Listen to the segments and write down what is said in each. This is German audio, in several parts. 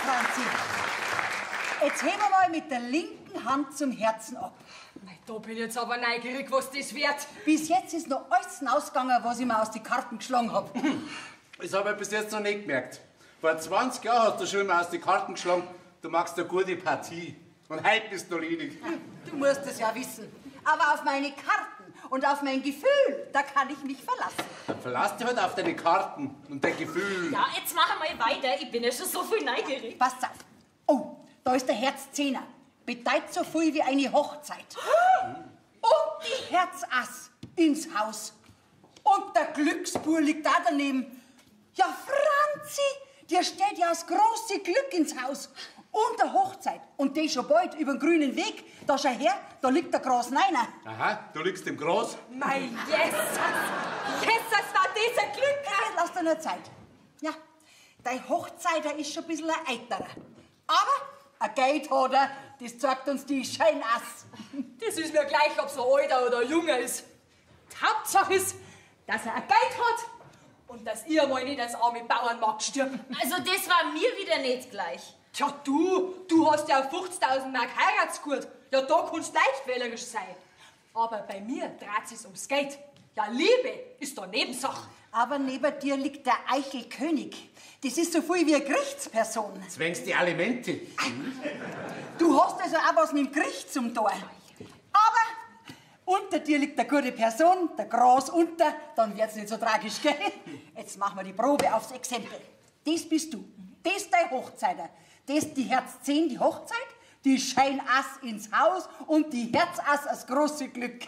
Franzi. Jetzt heben wir mal mit der linken Hand zum Herzen ab. Da bin ich jetzt aber neugierig, was das wird. Bis jetzt ist noch alles ausgegangen, was ich mir aus den Karten geschlagen habe. Das habe ich bis jetzt noch nicht gemerkt. Vor 20 Jahren hast du schon immer aus den Karten geschlagen, du machst eine gute Partie. Und heute bist du lenig. Du musst es ja wissen. Aber auf meine Karten und auf mein Gefühl, da kann ich mich verlassen. Dann verlass dich halt auf deine Karten und dein Gefühl. Ja, jetzt machen wir weiter. Ich bin ja schon so viel neugierig. Passt auf. Oh, da ist der Herzzehner. Bedeutet so viel wie eine Hochzeit. Und die Herzass ins Haus. Und der Glücksbur liegt da daneben. Ja, Franzi, dir steht ja das große Glück ins Haus. Und der Hochzeit. Und die schon bald über den grünen Weg. Da schau her, da liegt der Gras Neiner. Aha, du liegst im Gras. Mein Jesus! Jesus, war das ein Glück! Ja, lass dir nur Zeit. Ja, dein Hochzeiter ist schon ein bisschen ein Eiterer. Aber ein Geld hat er, das zeigt uns die Scheinass. Das ist mir gleich, ob so ein alter oder ein junger ist. Die Hauptsache ist, dass er ein Geld hat und dass ihr mal nicht als arme Bauernmarkt stirbt. Also das war mir wieder nicht gleich. Tja, du hast ja 50.000 Mark Heiratsgut. Ja, da kannst du leicht wählerisch sein. Aber bei mir dreht es ums Geld. Ja, Liebe ist da Nebensache. Aber neben dir liegt der Eichelkönig. Das ist so viel wie eine Gerichtsperson. Zwängst die Alimente. Du hast also auch was mit dem Gericht zum Tor. Aber unter dir liegt eine gute Person, der Gras unter, dann wird's nicht so tragisch, gell? Jetzt machen wir die Probe aufs Exempel. Das bist du. Das ist dein Hochzeiter. Das die Herz 10, die Hochzeit, die Scheinass ins Haus und die Herzass das große Glück.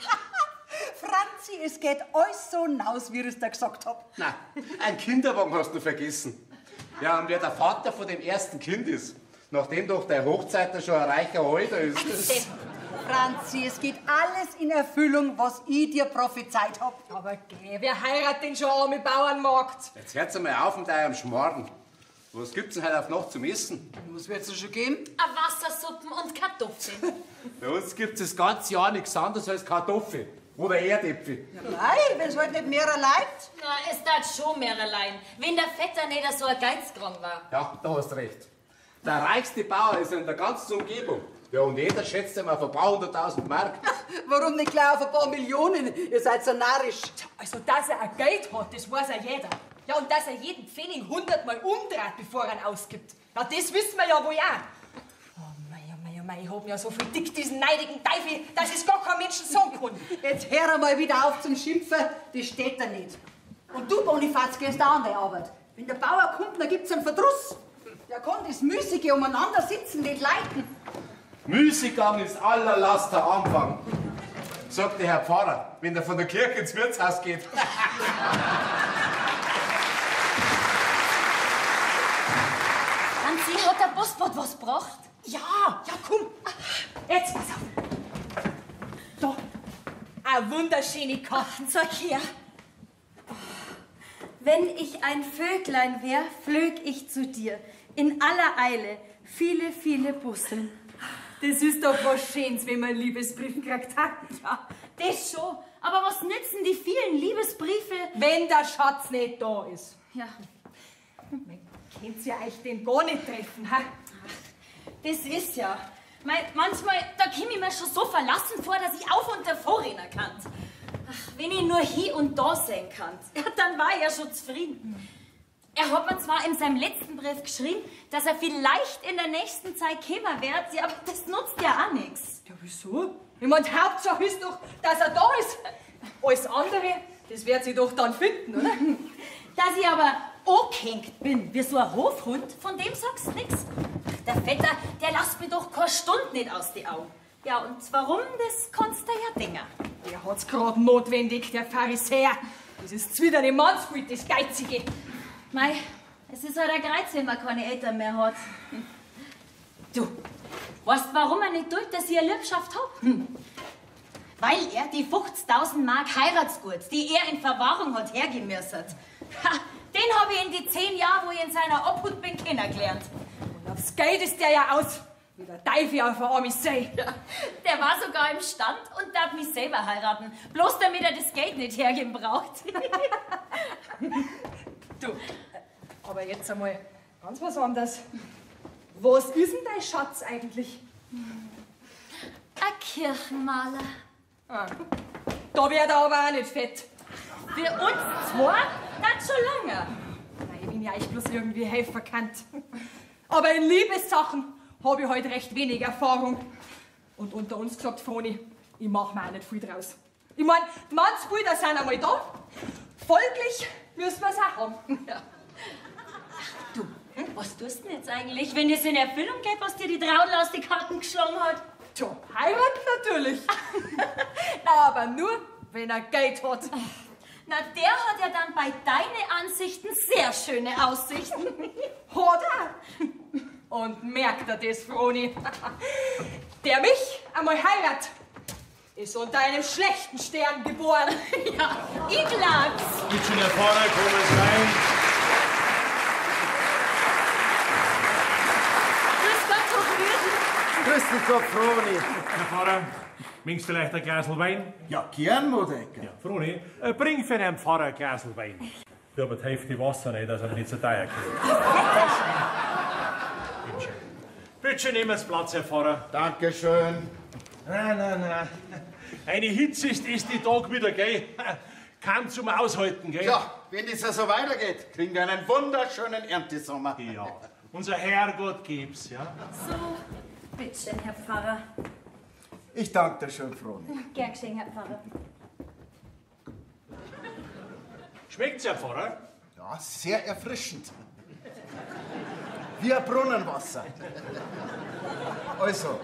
Franzi, es geht alles so hinaus, wie ich es dir gesagt hab. Na, ein Kinderwagen hast du vergessen. Ja, und wer der Vater von dem ersten Kind ist, nachdem doch der Hochzeiter schon ein reicher Alter ist. Franzi, es geht alles in Erfüllung, was ich dir prophezeit hab. Aber geh, wer heiratet denn schon arme Bauernmarkt? Jetzt hört's einmal auf mit eurem Schmarrn. Was gibt's denn heute auf Nacht zum Essen? Was wird's schon geben? Wassersuppen und Kartoffeln. Bei uns gibt's das ganze Jahr nichts anderes als Kartoffel. Oder Erdäpfel. Ja, nein, wenn's halt nicht mehrere Leid. Na, es tat schon mehr allein, wenn der Vetter nicht so ein Geizkrank war. Ja, da hast recht. Der reichste Bauer ist in der ganzen Umgebung. Ja, und jeder schätzt ihn auf ein paar 100.000 Mark. Warum nicht gleich auf ein paar Millionen? Ihr seid so narrisch. Also, dass er ein Geld hat, das weiß ja jeder. Ja, und dass er jeden Pfennig 100-mal umdreht, bevor er ihn ausgibt. Ja, das wissen wir ja wohl auch. Oh mei, ich hab mir ja so viel dick, diesen neidigen Teufel, dass es gar kein Menschen sagen kann. Jetzt hör mal wieder auf zum Schimpfen, das steht da nicht. Und du, Bonifaz, gehst auch an deine Arbeit. Wenn der Bauer kommt, dann gibt's einen Verdruss. Der kann das müßige umeinander sitzen nicht leiten. Müßiggang ist aller Laster Anfang, sagt der Herr Pfarrer, wenn er von der Kirche ins Wirtshaus geht. Franzi, hat der Postbot was gebracht? Ja, komm. Jetzt, pass auf. Da, eine wunderschöne Karte. Zeig her. Wenn ich ein Vöglein wär, flög ich zu dir. In aller Eile, viele, viele Busseln. Das ist doch was Schönes, wenn man einen Liebesbrief kriegt. Ha? Ja, das schon. Aber was nützen die vielen Liebesbriefe? Wenn der Schatz nicht da ist. Ja, Könnt ihr euch den gar nicht treffen, ha? das ist ja. Manchmal, da komme ich mir schon so verlassen vor, dass ich auf und davor rennen kann. Ach, wenn ich nur hier und da sein kann, ja, dann war ich ja schon zufrieden. Er hat mir zwar in seinem letzten Brief geschrieben, dass er vielleicht in der nächsten Zeit kommen wird, ja, aber das nutzt ja auch nichts. Ja, wieso? Ich meine, die Hauptsache ist doch, dass er da ist. Alles andere, das wird sie doch dann finden, oder? Dass ich aber angehängt bin, wie so ein Hofhund, von dem sagst du nichts. Der Vetter, der lässt mir doch keine Stunde nicht aus die Augen. Ja, und warum, das kannst du ja denken. Der hat's gerade notwendig, der Pharisäer. Das ist zwiderne Mannsbild, das Geizige. Mei, es ist halt ein Greiz, wenn man keine Eltern mehr hat. Du, weißt warum er nicht tut, dass ich eine Liebschaft hab? Weil er die 50.000 Mark Heiratsgut, die er in Verwahrung hat, hergemüssert. Den habe ich in die 10 Jahre, wo ich in seiner Obhut bin, kennengelernt. Und aufs Geld ist der ja aus, wie der Teufel auf eine arme See. Ja, der war sogar im Stand und darf mich selber heiraten, bloß damit er das Geld nicht hergeben braucht. Du, aber jetzt einmal ganz was anderes. Was ist denn dein Schatz eigentlich? Ein Kirchenmaler. Ah, da wird er aber auch nicht fett. Für uns zwei, das schon lange. Nein, ich bin ja echt bloß irgendwie helfen kann. Aber in Liebessachen habe ich heute recht wenig Erfahrung. Und unter uns gesagt, Froni, ich mache mir auch nicht viel draus. Ich meine, die Mannsbilder sind einmal da. Folglich müssen wir es auch haben. Ja. Du, was tust du denn jetzt eigentlich, wenn es in Erfüllung geht, was dir die Traudel aus den Karten geschlagen hat? Tja, heiraten natürlich. Na, aber nur, wenn er Geld hat. Na, der hat ja dann bei deinen Ansichten sehr schöne Aussichten. Hat er? Und merkt er das, Froni? Der mich einmal heiratet, ist unter einem schlechten Stern geboren. Ja, ich glaub's. Bitte schön, Herr Pfarrer, kommen Sie rein. Grüß Gott, Grüß dich Gott, Froni. Herr Pfarrer, bringst du vielleicht ein Glas Wein? Ja, gern, Modecker. Ja, Froni, bring für den Pfarrer ein Glas Wein. Ich habe die Hälfte Wasser nicht, dass er nicht so teuer kommt. Bitte schön. Bitte schön, nehmen Sie Platz, Herr Pfarrer. Dankeschön. Nein. Eine Hitze ist die Tag wieder, gell? Kaum zum Aushalten, gell? Ja, wenn das ja so weitergeht, kriegen wir einen wunderschönen Erntesommer. Ja. Unser Herrgott gibt's, ja? So, bitteschön, Herr Pfarrer. Ich danke dir schön, Froni. Gern geschehen, Herr Pfarrer. Schmeckt's, Herr Pfarrer? Ja, sehr erfrischend. Wie ein Brunnenwasser. Also,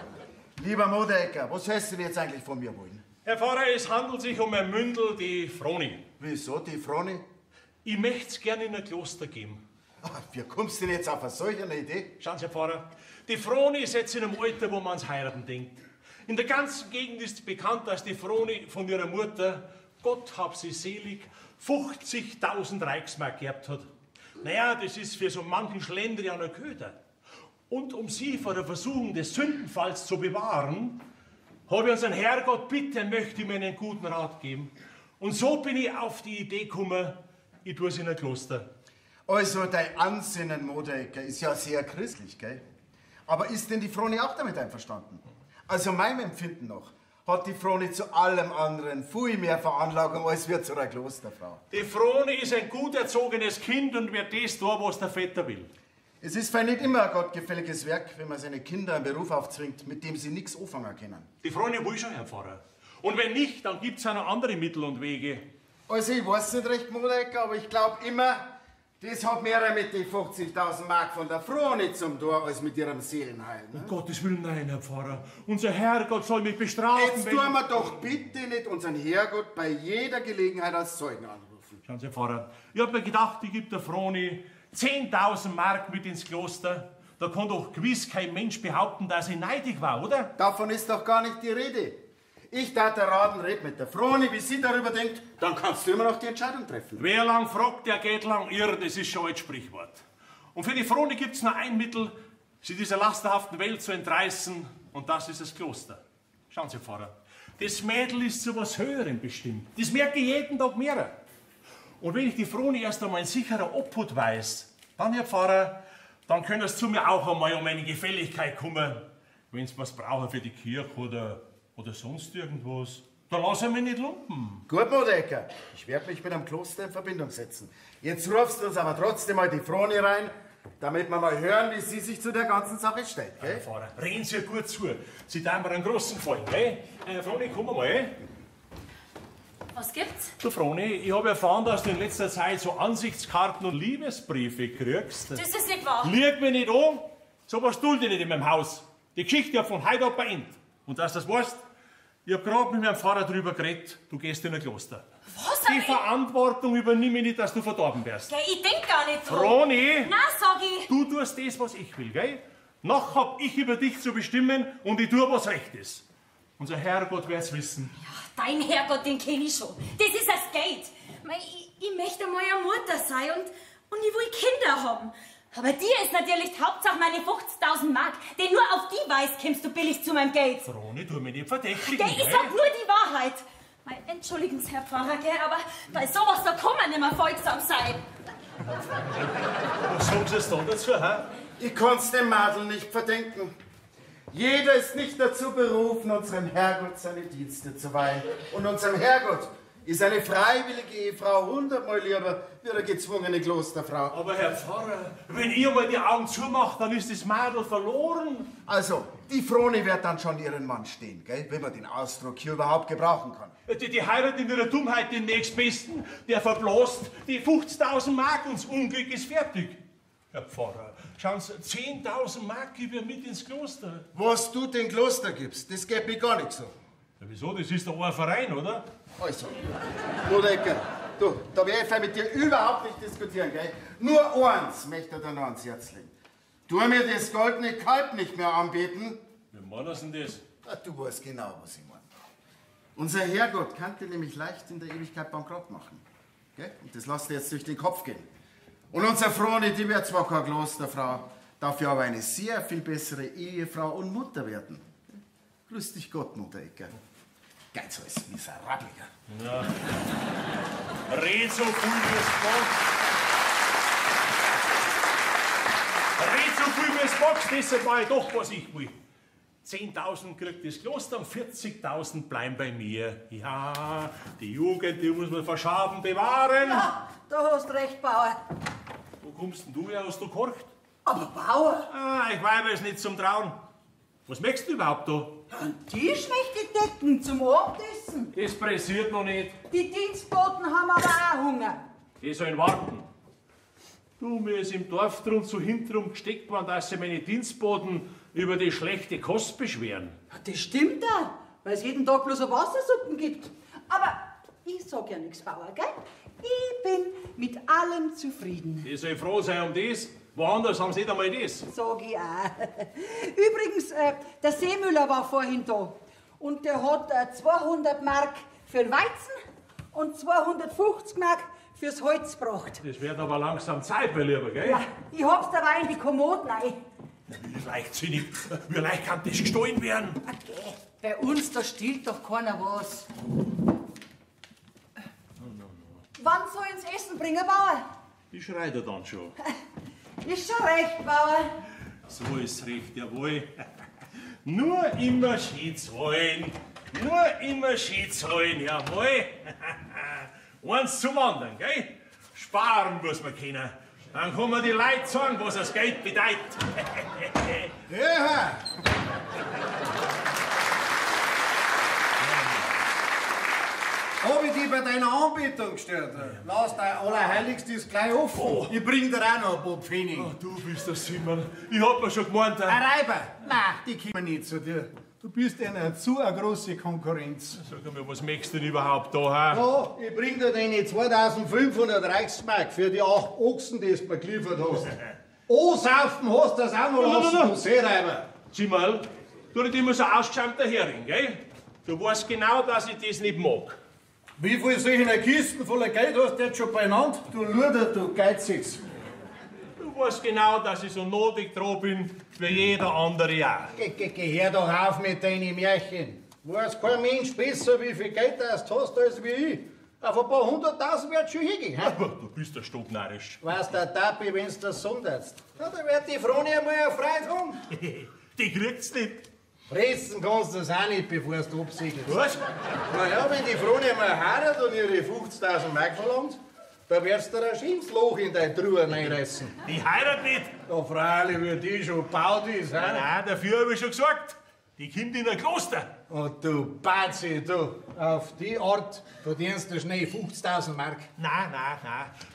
lieber Modecker, was hast du denn jetzt eigentlich von mir wollen? Herr Pfarrer, es handelt sich um ein Mündel, die Froni. Wieso, die Froni? Ich möcht's gerne in ein Kloster geben. Wie kommst du denn jetzt auf eine solche Idee? Schauen Sie, Herr Pfarrer, die Froni ist jetzt in einem Alter, wo man ans Heiraten denkt. In der ganzen Gegend ist bekannt, dass die Froni von ihrer Mutter, Gott hab sie selig, 50.000 Reichsmark geerbt hat. Naja, das ist für so manchen Schlendrian ein Köder. Und um sie vor der Versuchung des Sündenfalls zu bewahren, habe ich unseren Herrgott bitten, möchte ich mir einen guten Rat geben. Und so bin ich auf die Idee gekommen, ich tue es in ein Kloster. Also, dein Ansinnen, Modecker, ist ja sehr christlich, gell? Aber ist denn die Froni auch damit einverstanden? Also, meinem Empfinden nach hat die Froni zu allem anderen viel mehr Veranlagung als wir zu einer Klosterfrau. Die Froni ist ein gut erzogenes Kind und wird das tun, was der Vetter will. Es ist vielleicht nicht immer ein gottgefälliges Werk, wenn man seine Kinder einen Beruf aufzwingt, mit dem sie nichts anfangen können. Die Froni will schon, Herr Pfarrer. Und wenn nicht, dann gibt es auch noch andere Mittel und Wege. Also, ich weiß nicht recht, Modecker, aber ich glaube immer, das hat mehr mit den 50.000 Mark von der Froni zum tun, als mit ihrem Seelenheil. Ne? Um Gottes Willen, nein, Herr Pfarrer. Unser Herrgott soll mich bestrafen, Jetzt wenn... tun wir doch bitte nicht unseren Herrgott bei jeder Gelegenheit als Zeugen anrufen. Schauen Sie, Herr Pfarrer, ich hab mir gedacht, ich gebe der Froni 10.000 Mark mit ins Kloster. Da kann doch gewiss kein Mensch behaupten, dass ich neidig war, oder? Davon ist doch gar nicht die Rede. Ich darf der Raten, red mit der Froni, wie sie darüber denkt, dann kannst du immer noch die Entscheidung treffen. Wer lang fragt, der geht lang irr, das ist schon ein Sprichwort. Und für die Froni gibt's nur ein Mittel, sie dieser lasterhaften Welt zu entreißen, und das ist das Kloster. Schauen Sie, Pfarrer, das Mädel ist zu was Höherem bestimmt. Das merke ich jeden Tag mehr. Und wenn ich die Froni erst einmal in sicherer Obhut weiß, dann, Herr Pfarrer, dann können es zu mir auch einmal um eine Gefälligkeit kommen, wenn Sie was brauchen für die Kirche oder sonst irgendwas. Dann lassen mich nicht lumpen. Gut, Modecker, ich werde mich mit dem Kloster in Verbindung setzen. Jetzt rufst du uns aber trotzdem mal die Froni rein, damit wir mal hören, wie sie sich zu der ganzen Sache stellt, Herr gell? Pfarrer, reden Sie gut zu. Sie tun mir einen großen Gefallen, gell? Froni, komm mal. Was gibt's? Du, Froni, ich habe erfahren, dass du in letzter Zeit so Ansichtskarten und Liebesbriefe kriegst. Das ist nicht wahr. Lieg mich nicht an, sowas dulde ich nicht in meinem Haus. Die Geschichte hat von heute ab beendet. Und dass du das weißt, ich habe gerade mit meinem Pfarrer drüber geredet, du gehst in ein Kloster. Was? Die Verantwortung übernehme ich nicht, dass du verdorben wärst. Gell, ich denk gar nicht so. Froni, Na, sag ich. du tust das, was ich will, gell? Noch hab ich über dich zu bestimmen und ich tue, was recht ist. Unser Herrgott wird's wissen. Dein Herrgott, den kenn ich schon. Das ist das Geld. Ich möchte mal eine Mutter sein und ich will Kinder haben. Aber dir ist natürlich die Hauptsache meine 50.000 Mark. Denn nur auf die Weise kommst du billig zu meinem Geld. Froni, tu mir nicht verdächtigen, Gell, ich sag nur die Wahrheit. Entschuldigen Sie, Herr Pfarrer, gell, aber bei sowas, da kann man nicht mehr folgsam sein. Was sagst du da dazu, hä? Ich kann's dem Madel nicht verdenken. Jeder ist nicht dazu berufen, unserem Herrgott seine Dienste zu weihen. Und unserem Herrgott ist eine freiwillige Ehefrau 100-mal lieber wie eine gezwungene Klosterfrau. Aber Herr Pfarrer, wenn ihr mal die Augen zumacht, dann ist das Madel verloren. Also, die Froni wird dann schon ihren Mann stehen, gell? Wenn man den Ausdruck hier überhaupt gebrauchen kann. Die heiratet in ihrer Dummheit den Nächstbesten, der verblasst die 50.000 Mark und das Unglück ist fertig. Herr Pfarrer, schauen Sie, 10.000 Mark gebe ich mit ins Kloster. Was du den Kloster gibst, das geht mir gar nicht so. Ja, wieso? Das ist doch ein Verein, oder? Also, Modecker, du, da werde ich mit dir überhaupt nicht diskutieren, gell? Nur eins möchte ich dir noch ans Herz legen. Tu mir das goldene Kalb nicht mehr anbieten. Wie meinen Sie denn das? Ja, du weißt genau, was ich meine. Unser Herrgott kann dir nämlich leicht in der Ewigkeit bankrott machen. Gell? Und das lässt dir jetzt durch den Kopf gehen. Und unsere Froni, die wird zwar keine Klosterfrau, dafür aber eine sehr viel bessere Ehefrau und Mutter werden. Grüß dich Gott, Modecker. Ganz als Miserabliger. Ja. Red so viel, wie es magst. Red so viel, wie es magst, deshalb war ich doch, was ich will. 10.000 kriegt das Kloster und 40.000 bleiben bei mir. Ja, die Jugend, die muss man vor Schaden bewahren. Ja, da hast recht, Bauer. Wo kommst denn du her? Hast du gehorcht? Aber Bauer, Ah, ich weiß es nicht zum Trauen. Was möchtest du überhaupt da? einen Tisch möchte ich decken zum Abendessen. Das pressiert noch nicht. Die Dienstboten haben aber auch Hunger. Die sollen warten. Du, mir ist im Dorf drum zu hintenrum gesteckt worden, dass sie meine Dienstboten über die schlechte Kost beschweren. Das stimmt auch, weil es jeden Tag bloß eine Wassersuppen gibt. Aber ich sag ja nichts, Bauer, gell? Ich bin mit allem zufrieden. Die soll froh sein um das. Woanders haben sie nicht einmal das. Sag ich auch. Übrigens, der Seemüller war vorhin da. Und der hat 200 Mark für den Weizen und 250 Mark fürs Holz gebracht. Das wird aber langsam Zeit, mein Lieber, gell? Ja, ich hab's dabei in die Kommode rein. Wie leichtsinnig, wie leicht kann das gestohlen werden? Okay, bei uns, da stiehlt doch keiner was. Wann soll ins Essen bringen, Bauer? Ich schrei dir dann schon. Ist schon recht, Bauer. So ist recht, jawohl. Nur immer schön zahlen. Nur immer schön zahlen, jawohl. Eins zum anderen, gell? Sparen muss man können. Dann kann man die Leute sagen, was das Geld bedeutet. Ja. Hab ich dich bei deiner Anbetung gestört? Lass dein Allerheiligstes gleich offen. Oh. Ich bring dir auch noch ein paar Pfennig. Oh, du bist der Simon. Ich hab mir schon gemeint. Ein Reiber? Nein, die kommen nicht zu dir. Du bist eine zu eine große Konkurrenz. Sag mir, was möchtest du denn überhaupt da, ha? Ja, ich bring dir deine 2500 Reichsmark für die 8 Ochsen, die du mir geliefert hast. Ansaufen hast du das auch noch lassen, du Seereiber. Simon, du nicht immer so ausgeschäumter Hering, gell? Du weißt genau, dass ich das nicht mag. Wie viel solche Kisten voller Geld hast du jetzt schon beieinander? Du Luder, du Geiziges. Du weißt genau, dass ich so notig dran bin wie jeder andere auch. Geh her doch auf mit deinen Märchen. Weiß kein Mensch besser, wie viel Geld du hast als wie ich. Auf ein paar 100.000 wird schon hingehen. Aber du bist ja stocknarrisch. Weißt du, der Tapi, wenn's das sonderst? Ja, da wird die Froni einmal eine Freude haben. Die kriegt's nicht. Fressen kannst du das auch nicht, bevor du absegelst. Was? Naja, wenn die Froni einmal heiratet und ihre 50.000 Mark verlangt, da wirst du dir ein Schimpfloch in deine Truhe reinreißen. Die heirat nicht. Da freilich wird die schon baut ist, hä? Nein, dafür habe ich schon gesagt. Die kommt in ein Kloster. Und du Bazi, du, auf die Art verdienst du schnell 50.000 Mark. Nein.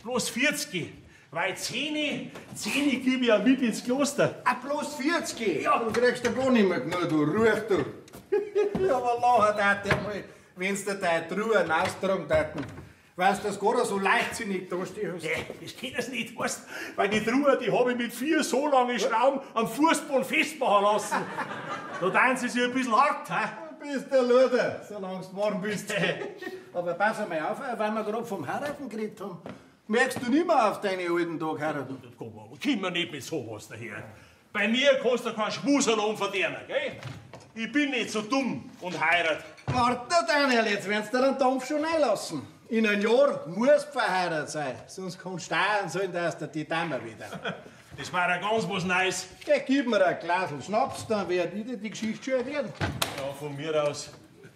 Bloß 40. Weil 10 gebe ich ja mit ins Kloster. Ah, bloß 40? Ja. Du kriegst ja gar nicht mehr genug, du Ruch, du. Ja, aber nachher tat mal, wenn's dir deine Truhen austragen taten. Weißt du, dass du gar so leichtsinnig da stehst? Das geht das nicht, weißt du? Weil die Truhe, die habe ich mit 4 so langen Schrauben am Fußboden festmachen lassen. Da tun sie sich ein bisschen hart, hä? Du bist der Luder, solange du warm bist. Aber pass einmal auf, weil wir gerade vom Heiraten geredet haben. Merkst du nicht mehr auf deine alten Tage heiraten? Komm mir nicht mit sowas daher. Bei mir kannst du keinen Schmuserlohn verdienen, gell? Ich bin nicht so dumm und heirat. Warte, Daniel, jetzt werden sie dir den Dampf schon einlassen. In einem Jahr musst du verheiratet sein, sonst kannst du steuern sollen, dass dir die Dame wieder. Das war ja ganz was Neues. Ja, gib mir ein Glas Schnaps, dann werd ich dir die Geschichte schon erklären. Ja, von mir aus.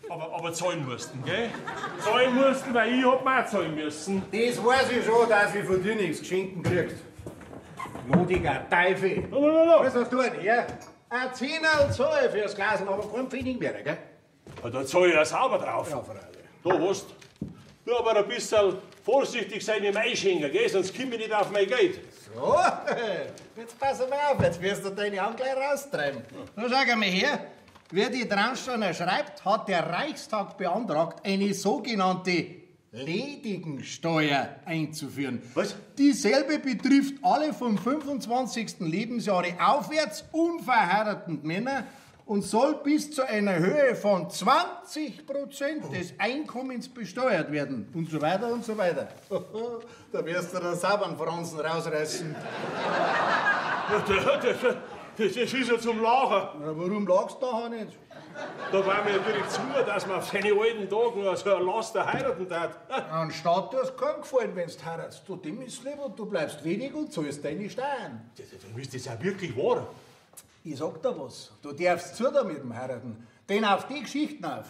Aber zahlen mussten, gell? Zahlen mussten, weil ich hab mir auch zahlen müssen. Das weiß ich schon, dass ich von dir nichts geschenkt kriegst. Blutiger Teufel. Was hast du denn her? Ein Zehnerl zahl ich fürs Glas, aber kein Pfennig mehr, gell? Ja, da zahl ich ja sauber drauf. Ja, freilich. Da hast du aber ein bisschen vorsichtig sein mit dem Einschenken, gell? Sonst komm ich nicht auf mein Geld. So, jetzt pass mal auf, jetzt wirst du deine Hand gleich raustreiben. Na, schau mal her. Wer die Dransteiner schreibt, hat der Reichstag beantragt, eine sogenannte Ledigensteuer einzuführen. Was? Dieselbe betrifft alle vom 25. Lebensjahre aufwärts unverheirateten Männer und soll bis zu einer Höhe von 20% des Einkommens besteuert werden. Und so weiter und so weiter. Da wirst du den Saubernfransen rausreißen. Das ist ja zum Lachen. Na, warum lachst du da nicht? Da war mir natürlich zu, dass man auf seine alten Tage nur so ein Laster heiraten darf. Anstatt du hast keinem gefallen, wenn du heiratst. Du, dem ist lieber, du bleibst wenig und zahlst deine Steuern. Dann ist das auch wirklich wahr. Ich sag dir was, du darfst zu da mit dem Heiraten. Denn auf die Geschichten auf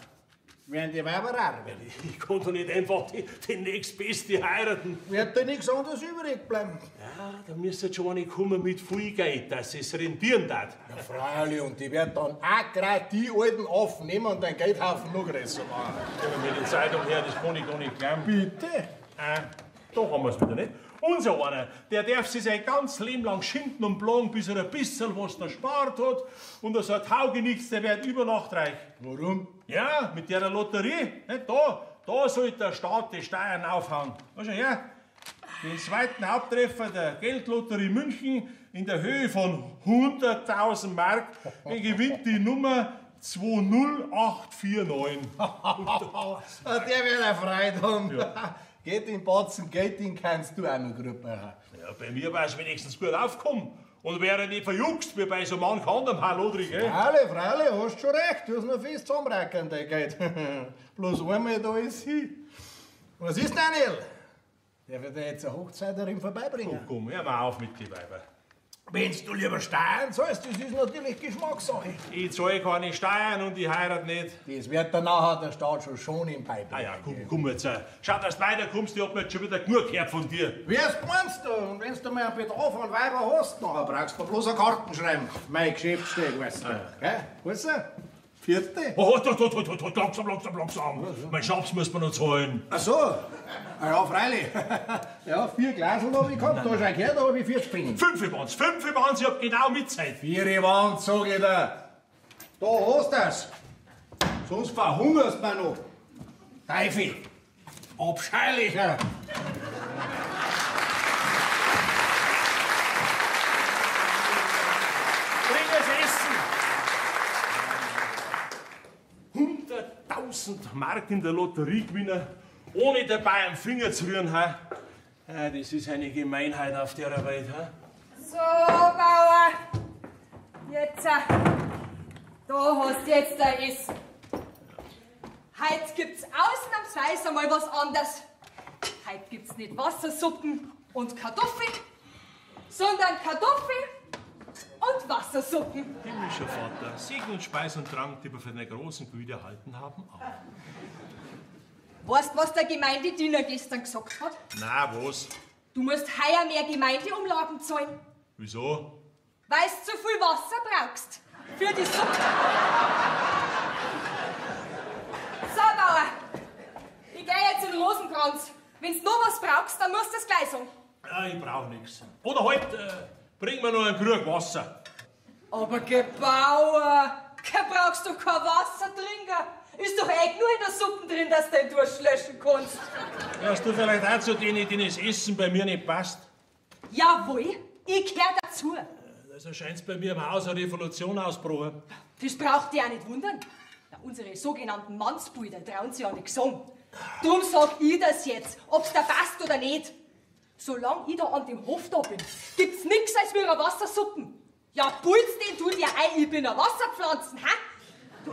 werden die Weiber rar werden. Ich kann doch nicht einfach die nächstbeste heiraten. Wird dir nichts anderes übrig bleiben. Ja, da müsste schon eine kommen mit viel Geld, dass es rentieren darf. Ja, freilich, und die werden dann auch gerade die alten Affen nehmen und deinen Geldhaufen noch größer machen. Kommen wir die Zeitung her, das kann ich gar nicht glauben. Bitte? Da haben wir es wieder nicht. Unser einer, der darf sich sein ganzes Leben lang schinden und plagen, bis er ein bisschen was erspart hat. Und er sagt, Taugenichts, der wird über Nacht reich. Warum? Ja, mit der Lotterie. Nicht? Da sollte der Staat die Steuern aufhauen. Schau schon her. Den zweiten Haupttreffer der Geldlotterie München in der Höhe von 100.000 Mark. Den gewinnt die Nummer 20849. Der wird eine Freude haben. Ja. Geht in Batzen, Geld, den kannst du auch noch gut machen. Ja, bei mir war es wenigstens gut aufgekommen. Und wäre nicht verjuckst, wie bei so manch anderem Hallodri, gell? Freilich, hast schon recht. Du hast noch fest zusammenrackern, dein Geld. Bloß einmal da ist hin. Was ist, Daniel? Darf ich dir jetzt eine Hochzeiterin vorbeibringen? Komm, hör mal auf mit den Weibern. Wenn du lieber Steuern zahlst, das ist natürlich Geschmackssache. Ich zahle keine Steuern und ich heirate nicht. Das wird dann nachher der Staat schon im Pipe. Ah ja, komm jetzt. Schau, dass du weiterkommst, ich hab mir jetzt schon wieder genug gehört von dir. Wer meinst du? Und wenn du mal einen Bedarf an Weiber hast, nachher brauchst du bloß eine Karten schreiben. Mein Geschäftssteg, weißt du. Gell? Weißt du? Vierte? Oh, langsam. Mein Schnaps muss man noch zahlen. Ach so. Ja, freilich. Ja, 4 Glasel habe ich gehabt, da hast du gehört, da habe ich 40 Pfennig. 5 waren's, ich hab genau Mitzeit. 4 waren, sag ich dir. Da hast du es. Sonst verhungerst du noch. Teufel. Abscheulicher. Bring das Essen. 100.000 Mark in der Lotterie gewinnen, ohne dabei einen Finger zu rühren. Ha? Ja, das ist eine Gemeinheit auf der Welt. Ha? So, Bauer. Jetzt, da hast du jetzt ein Essen. Heute gibt's ausnahmsweise mal was anderes. Heute gibt's nicht Wassersuppen und Kartoffeln, sondern Kartoffeln und Wassersuppen. Himmlischer Vater, segne uns Speis und Trank, die wir für deine großen Güte erhalten haben. Weißt du, was der Gemeindediener gestern gesagt hat? Na, was? Du musst heuer mehr Gemeindeumlagen zahlen, Wieso? weil du zu viel Wasser brauchst. Für die Suppe. So, Bauer. Ich geh jetzt in den Rosenkranz. Wenn du noch was brauchst, dann musst du es gleich sagen. Ja, ich brauch nichts. Oder halt, bring mir noch einen Krug Wasser. Aber Bauer, brauchst du kein Wasser trinken. Ist doch echt nur in der Suppe drin, dass du den Durst löschen kannst. Hast du vielleicht auch zu denen, denen das Essen bei mir nicht passt? Jawohl, ich gehör dazu. Also scheint's bei mir im Haus eine Revolution ausgebrochen. Das braucht dich auch nicht wundern. Ja, unsere sogenannten Mannsbrüder trauen sich ja nicht sagen. Drum sag ich das jetzt, ob's da passt oder nicht. Solange ich da an dem Hof da bin, gibt's nix als wie eine Wassersuppen. Ja, pulst den du dir ein, ich bin ein Wasserpflanzen, ha? Du,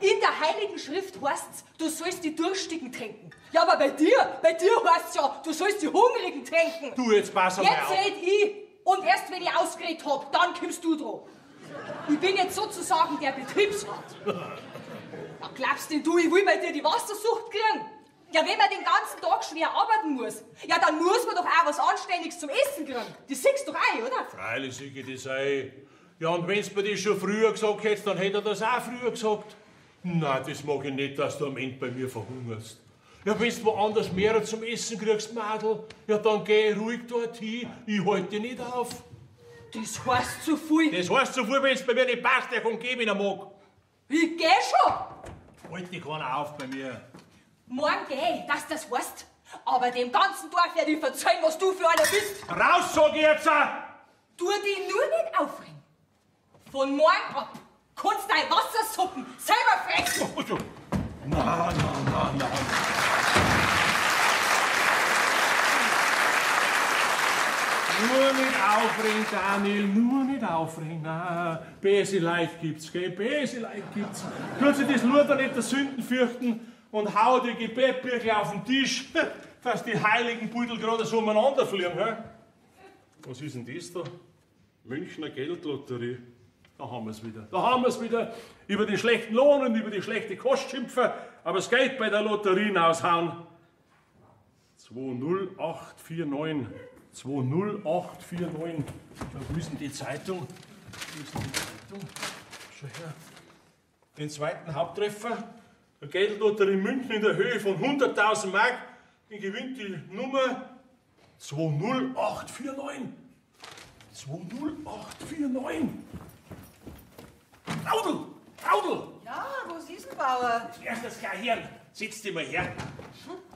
in der Heiligen Schrift heißt's, du sollst die Durstigen tränken. Ja, aber bei dir heißt's ja, du sollst die Hungrigen tränken. Du, jetzt pass mal Jetzt auf. red ich. und erst wenn ich ausgeredet hab, dann kommst du dran. Ich bin jetzt sozusagen der Betriebsrat. Ja, glaubst denn du, ich will bei dir die Wassersucht kriegen? Ja, wenn man den ganzen Tag schwer arbeiten muss, ja, dann muss man doch auch was Anständiges zum Essen kriegen. Das siehst du doch ein, oder? Freilich sehe ich das ein. Ja, und wenn's mir das schon früher gesagt hättest, dann hätte er das auch früher gesagt. Nein, das mag ich nicht, dass du am Ende bei mir verhungerst. Ja, wenn's woanders mehr zum Essen kriegst, Madel, ja, dann geh ruhig dorthin. Ich halte dich nicht auf. Das heißt zu viel. Das heißt so viel, wenn's bei mir nicht passt, der kann gehen, wenn er mag. Ich geh schon. Halt dich keiner auf bei mir. Morgen geh ich, dass das weißt. Aber dem ganzen Dorf werde ich verzeihen, was du für einer bist. Raus, sag ich jetzt! Tu dich nur nicht aufregen. Von morgen ab kannst dein Wassersuppen selber fressen. Nein. Nur nicht aufregen, Daniel, nur nicht aufregen. Nein, böse Leute gibt's, gell? Böse Leute gibt's. Tut sich das Luder nicht der Sünden fürchten und hau die Gebetbücher auf den Tisch, dass die heiligen Beutel gerade so umeinander fliegen. He? Was ist denn das da? Münchner Geldlotterie. Da haben wir's wieder. Da haben wir's wieder. Über den schlechten Lohn und über die schlechte Kost schimpfen, aber das Geld bei der Lotterie raushauen. 20849. 20849. Wo ist denn die Zeitung? Schau her. Den zweiten Haupttreffer. Der Geldlotterie München in der Höhe von 100.000 Mark. Den gewinnt die Nummer 20849. 20849. Traudl! Ja, was ist denn, Bauer? Erstes Gehirn, setz dich mal her.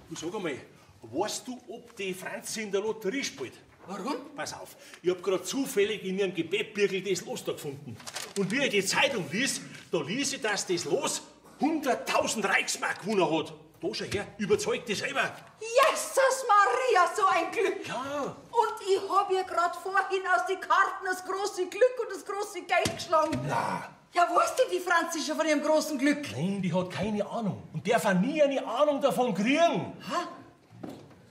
Du sag einmal, weißt du, ob die Franzi in der Lotterie spielt? Warum? Pass auf, ich hab grad zufällig in ihrem Gebetbüchel das Los da gefunden. Und wie ich die Zeitung lies, da lies ich, dass das Los 100.000 Reichsmark gewonnen hat. Da schau her, überzeugt dich selber. Jesus Maria, so ein Glück! Ja. Und ich hab ja grad vorhin aus den Karten das große Glück und das große Geld geschlagen. Na. Ja, weiß denn die Franzi schon von ihrem großen Glück? Nein, die hat keine Ahnung. Und darf auch nie eine Ahnung davon kriegen. Ha?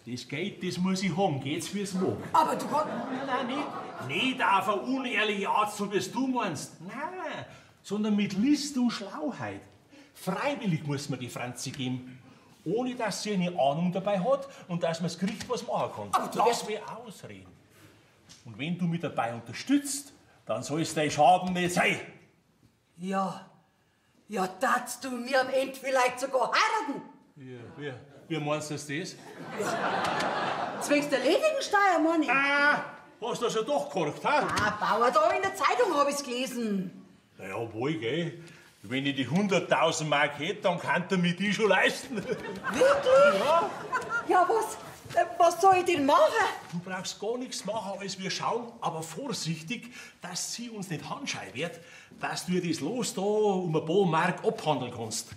Das Geld, das muss ich haben, geht's wie's mag. Aber du kannst... Nein, nicht auf eine unehrliche Art, so wie du meinst. Nein, sondern mit List und Schlauheit. Freiwillig muss man die Franzi geben. Ohne, dass sie eine Ahnung dabei hat und dass man das Gericht was machen kann. Aber Lass mich ausreden. Und wenn du mich dabei unterstützt, dann soll es dein Schaden nicht sein. Ja, darfst du mir am Ende vielleicht sogar heiraten? Ja, wie meinst du das? Zwecks der Ledigensteuer, Mann. Ah, hast du das ja doch gehorcht, ha? Ah, Bauer, da in der Zeitung hab ich's gelesen. Na ja, wohl, gell. Wenn ich die 100.000 Mark hätte, dann kann er mir die schon leisten. Wirklich? Ja. Ja, was soll ich denn machen? Du brauchst gar nichts machen, als wir schauen, aber vorsichtig, dass sie uns nicht handschei wird, dass du das Los da um ein paar Mark abhandeln kannst.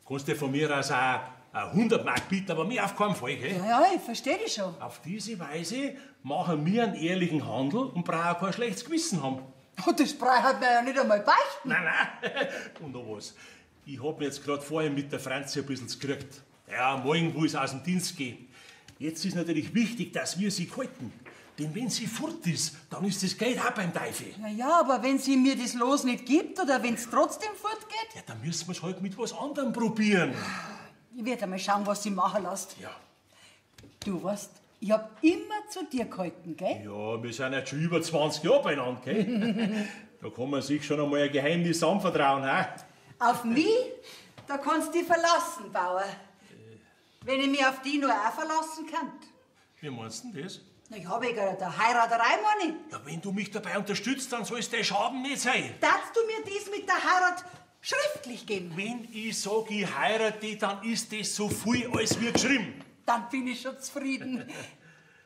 Kannst dir von mir aus auch 100 Mark bieten, aber mehr auf keinen Fall, gell? Ja, ich verstehe dich schon. Auf diese Weise machen wir einen ehrlichen Handel und brauchen kein schlechtes Gewissen haben. Und das Brei hat mir ja nicht einmal beichten. Nein. Und noch was. Ich hab jetzt gerade vorher mit der Franzi ein bisschen gekriegt. Ja, morgen will sie aus dem Dienst gehen. Jetzt ist natürlich wichtig, dass wir sie halten. Denn wenn sie fort ist, dann ist das Geld auch beim Teufel. Ja, aber wenn sie mir das Los nicht gibt oder wenn es trotzdem fortgeht? Ja, dann müssen wir es halt mit was anderem probieren. Ich werde einmal schauen, was sie machen lässt. Ja. Du weißt, ich hab immer zu dir gehalten, gell? Ja, wir sind jetzt schon über 20 Jahre beieinander, gell? Da kann man sich schon einmal ein Geheimnis anvertrauen, ha? Auf mich, da kannst du dich verlassen, Bauer. Wenn ich mich auf die nur auch verlassen kann. Wie meinst du denn das? Na, ich habe ja gerade eine Heiraterei, Manni. Ja, wenn du mich dabei unterstützt, dann soll es der Schaden nicht sein. Darfst du mir dies mit der Heirat schriftlich geben? Wenn ich sage, ich heirate, dann ist das so viel, als wir geschrieben. Dann bin ich schon zufrieden.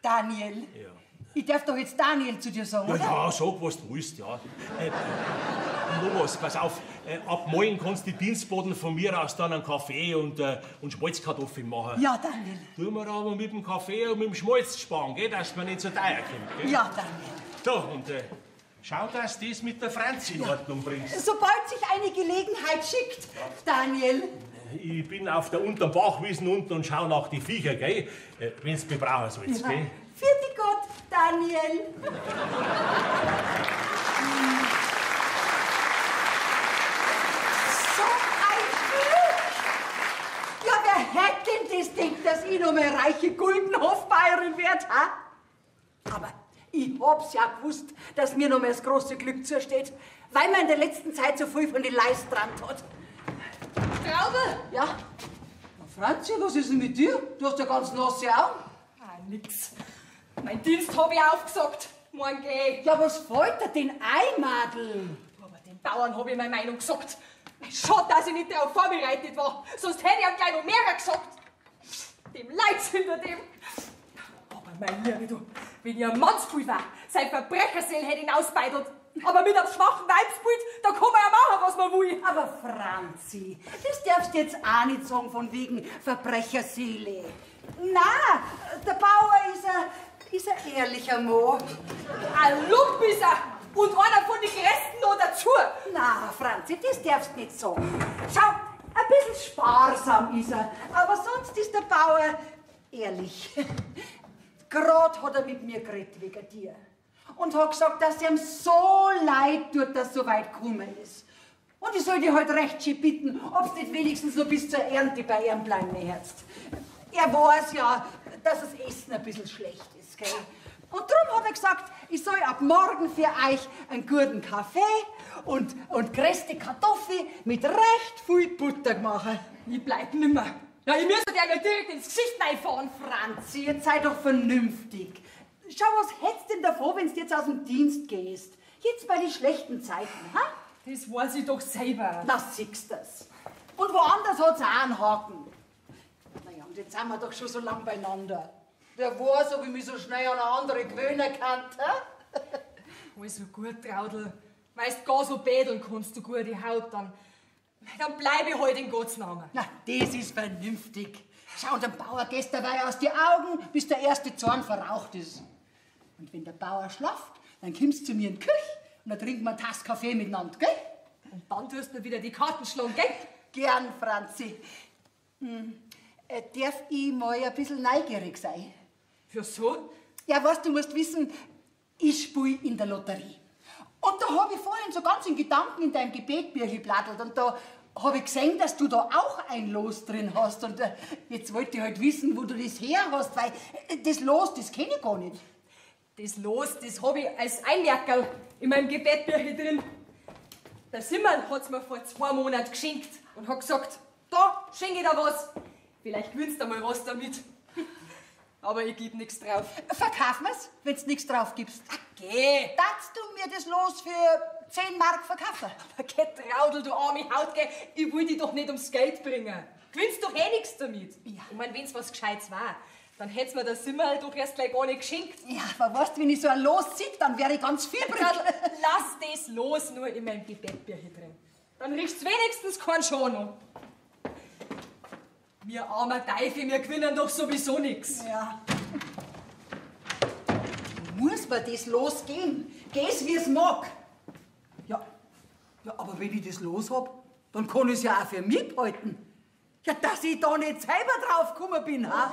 Daniel. Ja. Ich darf doch jetzt Daniel zu dir sagen, oder? Ja, sag, was du willst, ja. Noch was, pass auf. Ab morgen kannst du die Dienstboten von mir aus dann einen Kaffee und Schmalzkartoffeln machen. Ja, Daniel. Tun wir aber mit dem Kaffee und mit dem Schmalz sparen, gell, dass man nicht so teuer kommt. Gell? Ja, Daniel. So, und schau, dass du das mit der Franzi in Ordnung bringst. Sobald sich eine Gelegenheit schickt, Daniel. Ich bin auf der unteren Bachwiesen unten und schau nach die Viecher, gell? Wenn's mich brauchen sollst, Ja. gell? Vierte Gott, Daniel. So ein Glück. Ja, wer hätte denn das denkt, dass ich noch mal reiche Guldenhofbayerin werd, ha? Aber ich hab's ja gewusst, dass mir noch mal das große Glück zusteht, weil man in der letzten Zeit so viel von den Leist dran hat. Traube? Ja? Na, Franzi, was ist denn mit dir? Du hast ja ganz nasse Augen. Ah, nix. Mein Dienst hab ich aufgesagt. Morgen geh ich. Ja, was fällt dir denn ein, Madel? Aber den Bauern hab ich meine Meinung gesagt. Schade, dass ich nicht darauf vorbereitet war. Sonst hätte ich ihm gleich noch mehr gesagt. Dem Leid's hinter dem. Aber mein Liebe, du, wenn ich ein Mannspulver sein Verbrecherseel hätte hinausbeidelt. Aber mit einem schwachen Weibsbild, da kann man ja machen, was man will. Aber Franzi, das darfst du jetzt auch nicht sagen von wegen Verbrecherseele. Na, der Bauer ist ein ehrlicher Mann. Ein Lump ist er. Und einer von den Grästen noch dazu. Na, Franzi, das darfst du nicht sagen. Schau, ein bisschen sparsam ist er, aber sonst ist der Bauer ehrlich. Gerade hat er mit mir geredet wegen dir. Und hat gesagt, dass ihm so leid tut, dass so weit gekommen ist. Und ich soll dich heute recht schön bitten, ob du nicht wenigstens noch bis zur Ernte bei ihm bleiben möchtest. Er weiß ja, dass das Essen ein bisschen schlecht ist, gell? Und darum hat er gesagt, ich soll ab morgen für euch einen guten Kaffee und geröstete Kartoffeln mit recht viel Butter machen. Ich bleib nimmer. Ja, ich müsste dir ja direkt ins Gesicht reinfahren. Franzi, jetzt sei doch vernünftig. Schau, was hättest du denn davon, wenn du jetzt aus dem Dienst gehst? Jetzt bei den schlechten Zeiten, ha? Das weiß ich doch selber. Na, siehst das. Und woanders hat's auch einen Haken. Naja, und jetzt sind wir doch schon so lang beieinander. Wer weiß, ob ich mich so schnell an eine andere gewöhnen kann, ha? Also gut, Traudl. Weißt, gar so bädeln kannst du gute Haut, dann bleib ich halt in Gottes Namen. Na, das ist vernünftig. Schau, und der Bauer gehst dabei aus die Augen, bis der erste Zorn verraucht ist. Und wenn der Bauer schlaft, dann kommst du zu mir in die Küche und dann trinken wir eine Tasse Kaffee miteinander, gell? Und dann tust du mir wieder die Karten schlagen, gell? Gern, Franzi. Darf ich mal ein bisschen neugierig sein? Wieso? Ja, weißt du, musst wissen, ich spiele in der Lotterie. Und da habe ich vorhin so ganz in Gedanken in deinem Gebetbüchlein blattelt und da habe ich gesehen, dass du da auch ein Los drin hast. Und jetzt wollte ich halt wissen, wo du das her hast, weil das Los, das kenne ich gar nicht. Das Los, das habe ich als Einmerkerl in meinem Gebetbüchlein drin. Der Simmerl hat's mir vor 2 Monaten geschenkt und hat gesagt, da schenke ich dir was. Vielleicht gewinnst du mal was damit. Aber ich geb nichts drauf. Verkauf mir's, wenn du nichts drauf gibst. Geh! Darfst du mir das Los für 10 Mark verkaufen? Aber geh, Traudl, du arme Haut, geh. Ich will dich doch nicht ums Geld bringen. Gewinnst doch eh nichts damit. Ja. Ich mein, wenn's was Gescheites war, dann hätt's mir der Simmerl doch erst gleich gar nicht geschenkt. Ja, aber weißt du, wenn ich so ein Los sehe, dann wäre ich ganz fiebrig. Traudl, lass das Los nur in meinem Gebetbüchlein drin. Dann riecht's wenigstens keinen Schono. Wir armer Teufel, wir gewinnen doch sowieso nichts. Ja. Muss man das losgehen? Geh's, wie es mag. Ja, aber wenn ich das Los hab, dann kann ich es ja auch für mich behalten. Ja, dass ich da nicht selber drauf gekommen bin, ha?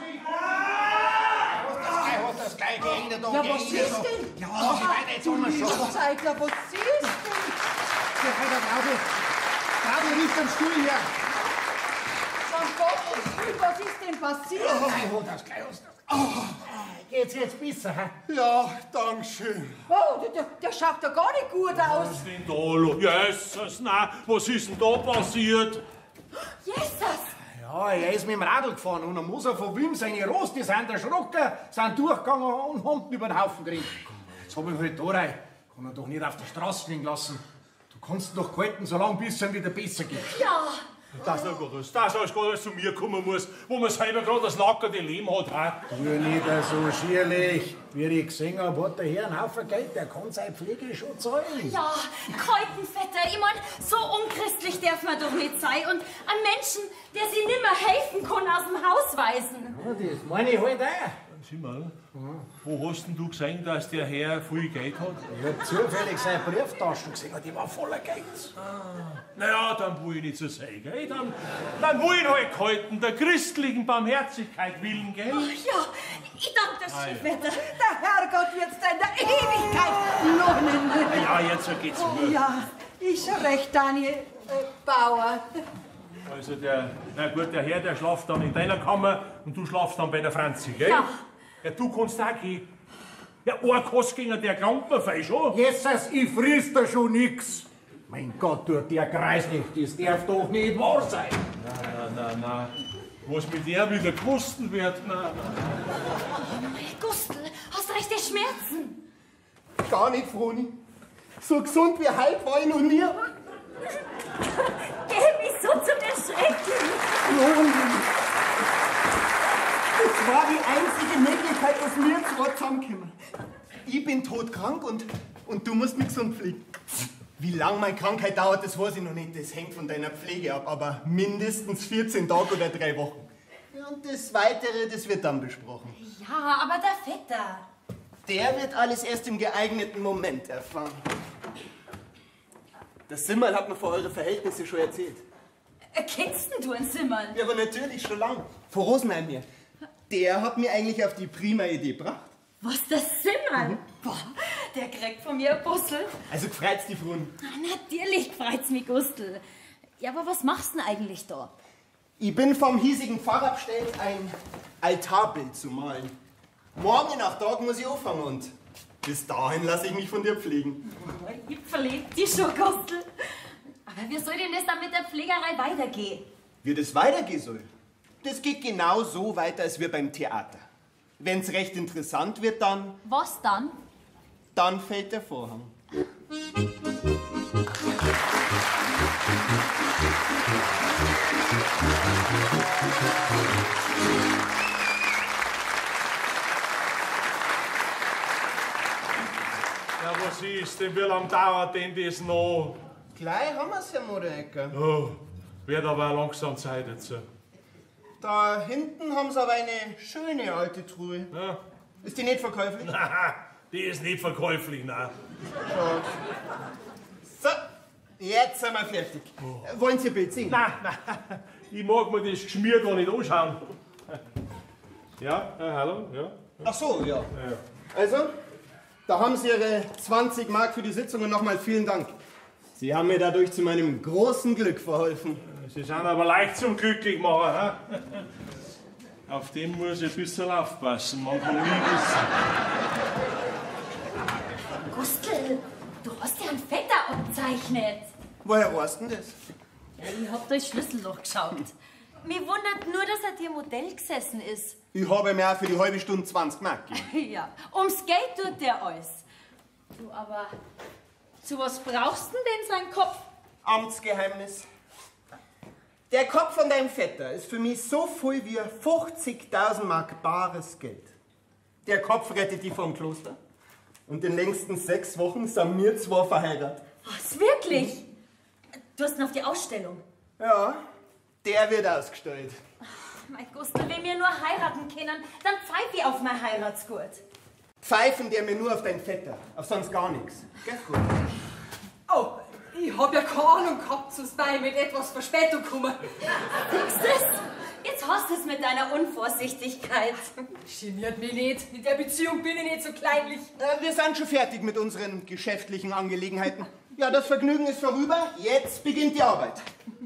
Hat das gleich geändert. Ja, was ist denn? Ja, ich weiß nicht, so schon. Zeigler, was ist denn? Ja, Herr Traudl. Traudl, rief den Stuhl her. St. Gottes, was ist denn passiert? Oh, das gleich aus. Geht's jetzt besser, hä? Ja, dankeschön. Oh, der schaut ja gar nicht gut aus. Was ist denn da los? Jesus, nein, was ist denn da passiert? Jesus! Ja, er ist mit dem Radl gefahren und dann muss er von Wim seine Rost, die sind erschrocken, sind durchgegangen und haben ihn über den Haufen gekriegt. Jetzt hab ich halt da rein. Kann er doch nicht auf der Straße liegen lassen. Du kannst ihn doch halten, solange bis es ihm wieder besser geht. Ja! Das ist gut, das alles gar nicht zu mir kommen muss, wo man selber gerade das nackerte Leben hat. He? Tu nicht so schierlich. Wie ich gesehen habe, hat der Herr einen Haufen Geld, der kann seine Pflege schon zahlen. Ja, Keutenvetter, ich mein, so unchristlich darf man doch nicht sein. Und an Menschen, der sie nimmer helfen kann, aus dem Haus weisen. Ja, das meine ich halt auch. Simmel, wo hast denn du gesehen, dass der Herr viel Geld hat? Ich hab zufällig seine Brieftasche gesehen, die war voller Geld. Naja, dann will ich nicht so sagen, gell? Dann will ich halt halten, der christlichen Barmherzigkeit willen, gell? Oh, ja, ich danke das Schiffwetter. Der Herrgott wird's da in der Ewigkeit lohnen. Ja, jetzt geht's Oh mir. ja, ist schon recht, Daniel Bauer. Also der Herr, der schlaft dann in deiner Kammer und du schlafst dann bei der Franzi, gell? Ja. Ja, du kannst auch gehen. Ja, ein Kostgänger, der krankt mir fein schon. Jesus, ich friss da schon nix. Mein Gott, tut der Kreis nicht, das darf doch nicht wahr sein. Na. Was mit der wieder kosten wird, na. Gustl, hast du rechte Schmerzen? Gar nicht, Froni. So gesund wie halb war ich noch nie. Geh mich so zum Erschrecken. Das war die einzige Möglichkeit, dass wir zwei zusammenkommen. Ich bin todkrank und du musst mich gesund pflegen. Wie lange meine Krankheit dauert, das weiß ich noch nicht. Das hängt von deiner Pflege ab, aber mindestens 14 Tage oder 3 Wochen. Ja, und das Weitere, das wird dann besprochen. Ja, aber der Vetter. Der wird alles erst im geeigneten Moment erfahren. Der Simmerl hat mir vor eure Verhältnisse schon erzählt. Kennst denn du einen Simmerl? Ja, aber natürlich schon lang. Vor Rosenheim hier. Der hat mir eigentlich auf die prima Idee gebracht. Was, der Simmerl? Boah, der kriegt von mir ein Bussel. Also gefreut's die Fruen. Natürlich freut's mich, Gustl. Ja, aber was machst du denn eigentlich da? Ich bin vom hiesigen Pfarrer bestellt, ein Altarbild zu malen. Morgen nach Tag muss ich anfangen und bis dahin lasse ich mich von dir pflegen. Ich verlieb dich schon, Gustl. Aber wie soll denn das dann mit der Pflegerei weitergehen? Wie das weitergehen soll? Das geht genau so weiter, als wir beim Theater. Wenn's recht interessant wird, Was dann? dann fällt der Vorhang. Ja, was ist denn? Wie lange dauert denn das noch? Gleich haben wir's, Herr Moderecker. Oh, wird aber auch langsam Zeit jetzt. Da hinten haben sie aber eine schöne alte Truhe. Ja. Ist die nicht verkäuflich? Die ist nicht verkäuflich, nein. So, jetzt sind wir fertig. Wollen Sie Ihr Bild sehen? Nein, ich mag mir das Geschmier gar nicht anschauen. Ja, hallo, ja. Ach so, ja. Also, da haben Sie Ihre 20 Mark für die Sitzung und nochmal vielen Dank. Sie haben mir dadurch zu meinem großen Glück verholfen. Sie sind aber leicht zum Glücklichmachen, ha? Auf den muss ich ein bisschen aufpassen, man kann nie wissen. Gustl, du hast ja einen Vetter abzeichnet. Woher weißt denn das? Ja, ich hab durchs Schlüsselloch geschaut. Mich wundert nur, dass er dir Modell gesessen ist. Ich habe mir auch für die halbe Stunde 20 Mark gegeben. Ja, ums Geld tut der alles. Du, aber zu was brauchst du denn seinen Kopf? Amtsgeheimnis. Der Kopf von deinem Vetter ist für mich so viel wie 50.000 Mark bares Geld. Der Kopf rettet die vom Kloster. Und in den nächsten 6 Wochen sind wir 2 verheiratet. Was, wirklich? Du hast ihn auf die Ausstellung. Ja, der wird ausgestellt. Mein Gustl, wenn wir nur heiraten können, dann pfeif ich auf mein Heiratsgurt. Pfeifen der mir nur auf deinen Vetter, auf sonst gar nichts. Gell, gut? Oh, ich hab ja keine Ahnung gehabt, dass bei mit etwas Verspätung kommen. Siehst du's? Jetzt hast du es mit deiner Unvorsichtigkeit. Geniert mich nicht. In der Beziehung bin ich nicht so kleinlich. Wir sind schon fertig mit unseren geschäftlichen Angelegenheiten. Ja, das Vergnügen ist vorüber. Jetzt beginnt die Arbeit.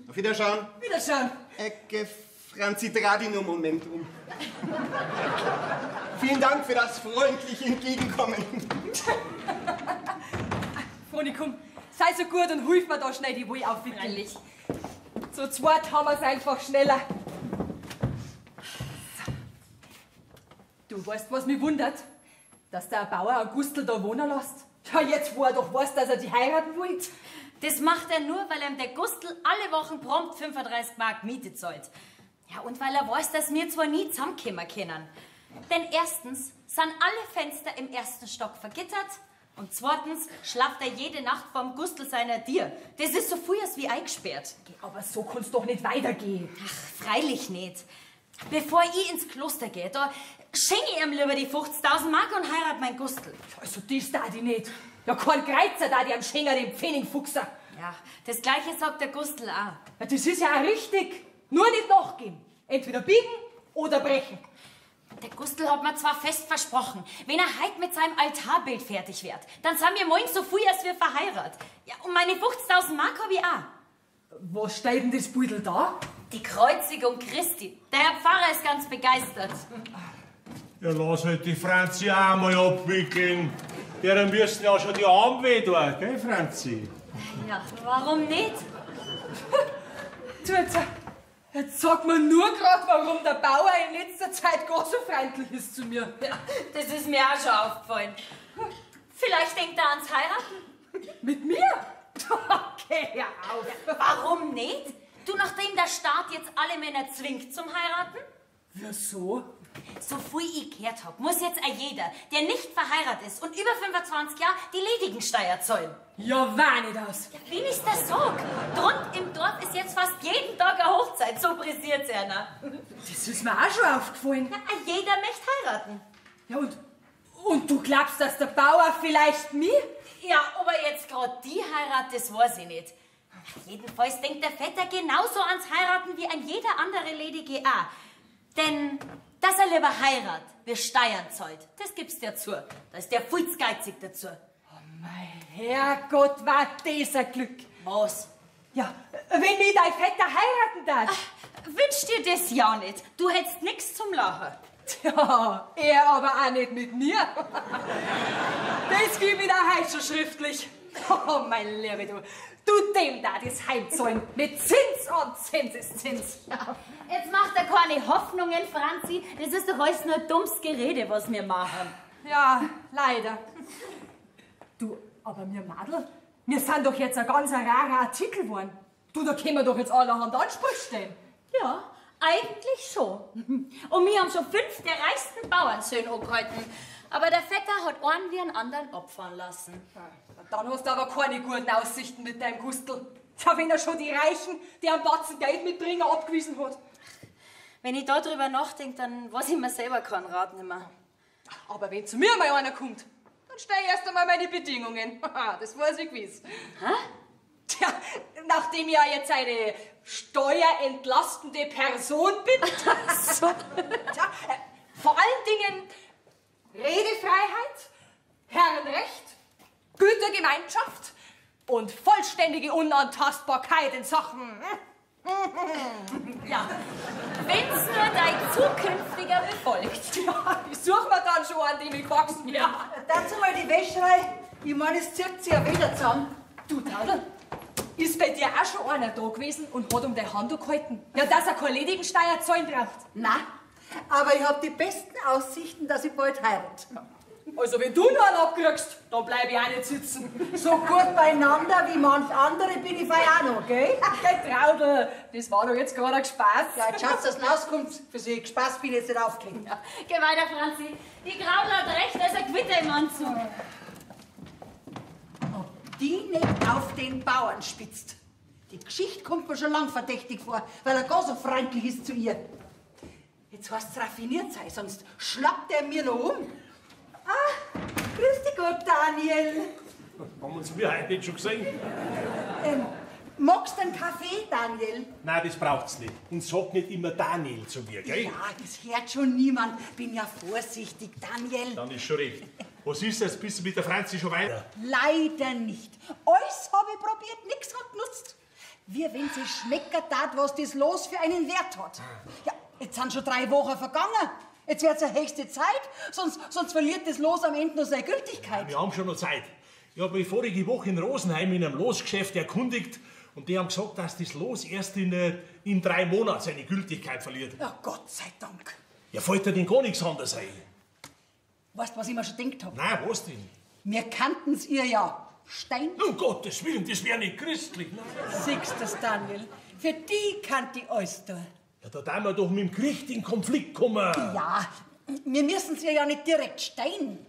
Auf Wiederschauen. Wiederschauen. Ecke, Franzi, dreh dich nur einen Moment um. Vielen Dank für das freundliche Entgegenkommen. Froni, komm, sei so gut und hilf mir da schnell die Wolle aufwickeln. Zu zweit haben wir es einfach schneller. So. Du weißt, was mich wundert? Dass der Bauer Augustl da wohnen lässt. Ja, jetzt wo er doch weiß, dass er die heiraten will. Das macht er nur, weil ihm der Gustl alle Wochen prompt 35 Mark Miete zahlt. Ja, und weil er weiß, dass wir zwar nie zusammenkommen können. Denn erstens sind alle Fenster im 1. Stock vergittert und zweitens schlaft er jede Nacht vorm Gustl seiner Tier. Das ist so viel als wie eingesperrt. Aber so kann's doch nicht weitergehen. Ach, freilich nicht. Bevor ich ins Kloster gehe, da schenke ich ihm lieber die 50.000 Mark und heirate mein Gustl. Also das da die nicht. Ja, kein Kreuzer da, die am Schenker, den Pfennigfuchser. Ja, das Gleiche sagt der Gustl auch. Ja, das ist ja auch richtig. Nur nicht nachgeben. Entweder biegen oder brechen. Der Gustl hat mir zwar fest versprochen, wenn er heute mit seinem Altarbild fertig wird, dann sind wir morgen so früh, als wir verheiratet. Ja, und meine 50.000 Mark habe ich auch. Was steht denn das Beutel da? Die Kreuzigung Christi. Der Herr Pfarrer ist ganz begeistert. Ja, lass halt die Franzi auch mal abwickeln. Deren müssen ja schon die Arme weh tun, gell, Franzi? Ja, warum nicht? Du, jetzt sag mir nur grad, warum der Bauer in letzter Zeit gar so freundlich ist zu mir. Ja, das ist mir auch schon aufgefallen. Vielleicht denkt er ans Heiraten. Mit mir? Okay, ja auf. Warum nicht? Du, nachdem der Staat jetzt alle Männer zwingt zum Heiraten? Wieso? So viel ich gehört hab, muss jetzt auch jeder, der nicht verheiratet ist und über 25 Jahre die Ledigensteuer zahlen. Ja, war nicht aus. Ja, wenn ich's das sag. Drund im Dorf ist jetzt fast jeden Tag eine Hochzeit, so pressiert's einer. Das ist mir auch schon aufgefallen. Ja, jeder möchte heiraten. Ja, und du glaubst, dass der Bauer vielleicht mir? Ja, ob er jetzt gerade die heiratet, das weiß ich nicht. Jedenfalls denkt der Vetter genauso ans Heiraten wie ein jeder andere Ledige auch. Denn, dass er lieber heiratet, wie Steuern zahlt, das gibt's dir zu. Da ist der viel zu geizig dazu. Oh mein Herrgott, war das ein Glück. Was? Ja, wenn ich dein Vetter heiraten darf. Wünsch dir das ja nicht. Du hättest nix zum Lachen. Tja, er aber auch nicht mit mir. Das gebe ich da heute schon schriftlich. Oh, mein Liebe, du dem da das heimzahlen. Mit Zins und Zinseszins. Ja. Jetzt macht er keine Hoffnungen, Franzi. Das ist doch alles nur dummes Gerede, was wir machen. Ja, leider. Du, aber mir Madel, wir sind doch jetzt ein ganz rarer Artikel geworden. Du, da können wir doch jetzt allerhand Anspruch stellen. Ja, eigentlich schon. Und wir haben schon 5 der reichsten Bauernsöhne angehalten. Aber der Vetter hat einen wie einen anderen opfern lassen. Dann hast du aber keine guten Aussichten mit deinem Gustl. Ja, wenn er schon die Reichen, die einen Batzen Geld mitbringen, abgewiesen hat. Wenn ich da drüber nachdenke, dann weiß ich mir selber keinen Rat nicht mehr. Aber wenn zu mir mal einer kommt, dann stelle ich erst einmal meine Bedingungen. Das weiß ich gewiss. Hä? Tja, nachdem ich ja jetzt eine steuerentlastende Person bin. So. Tja, vor allen Dingen Redefreiheit, Herrenrecht, Gütergemeinschaft und vollständige Unantastbarkeit in Sachen. Ja, wenn's nur dein zukünftiger befolgt. Ja, ich suche mir dann schon an, dem ich gewachsen bin. Ja, dazu mal die Wäscherei. Ich meine, es zirkt sich ja wieder zusammen. Du, Taudel, ist bei dir auch schon einer da gewesen und hat um deine Hand gehalten? Ja, dass er keine Ledigensteuer zahlen braucht. Nein, aber ich habe die besten Aussichten, dass ich bald heirate. Also wenn du noch einen abkriegst, dann bleib ich auch nicht sitzen. So gut beieinander wie manch andere bin ich auch noch, gell? Gell, Traudel, das war doch jetzt gerade ein Spaß. Ja, jetzt schaut, dass es rauskommt. Für Sie Spaß bin ich jetzt nicht aufgelegt. Ja, geh weiter, Franzi. Die Graudel hat recht, da ist ein Gewitter im Anzug. Ob die nicht auf den Bauern spitzt. Die Geschichte kommt mir schon lang verdächtig vor, weil er gar so freundlich ist zu ihr. Jetzt heißt es raffiniert sein, sonst schlappt er mir noch um. Ah, grüß dich Gott, Daniel. Haben uns wir heute nicht schon gesehen? Magst du einen Kaffee, Daniel? Nein, das braucht's nicht. Und sag nicht immer Daniel zu mir, gell? Ja, das hört schon niemand. Bin ja vorsichtig, Daniel. Dann ist schon recht. Was ist das? Bist du mit der Franzi schon weiter? Leider nicht. Alles habe ich probiert, nichts hat genutzt. Wie wenn sie schmecken tat, was das Los für einen Wert hat. Ja, jetzt sind schon 3 Wochen vergangen. Jetzt wird's eine höchste Zeit, sonst verliert das Los am Ende noch seine Gültigkeit. Wir haben schon noch Zeit. Ich habe mich vorige Woche in Rosenheim in einem Losgeschäft erkundigt und die haben gesagt, dass das Los erst in 3 Monaten seine Gültigkeit verliert. Ja, Gott sei Dank. Ja, fällt dir denn gar nichts anderes ein? Weißt du, was ich mir schon gedacht habe? Nein, was denn? Wir kannten's ihr ja. Stein. Um Gottes Willen, das wäre nicht christlich. Nein. Siehst du das, Daniel? Für die kann ich alles tun. Ja, da darf man doch mit dem Gericht in Konflikt kommen. Ja, wir müssen sie ja nicht direkt steinen.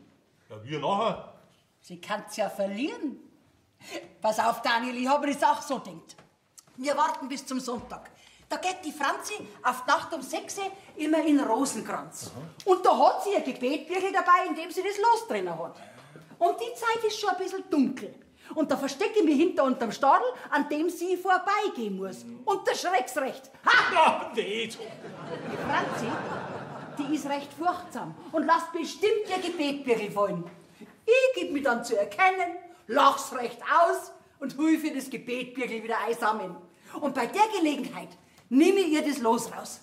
Ja, wir nachher. Sie kann's ja verlieren. Pass auf, Daniel, ich habe das auch so gedacht. Wir warten bis zum Sonntag. Da geht die Franzi auf die Nacht um 6 Uhr immer in Rosenkranz. Und da hat sie ihr Gebetbüchel dabei, in dem sie das Los drin hat. Und die Zeit ist schon ein bisschen dunkel. Und da verstecke ich mich hinter unterm Stadel, an dem sie vorbeigehen muss. Und der schreckt's recht. Ha! Ja, nicht. Die Franzi, die ist recht furchtsam und lässt bestimmt ihr Gebetbüchel fallen. Ich geb mich dann zu erkennen, lach's recht aus und hol für das Gebetbüchel wieder einsammeln. Und bei der Gelegenheit nehme ich ihr das Los raus.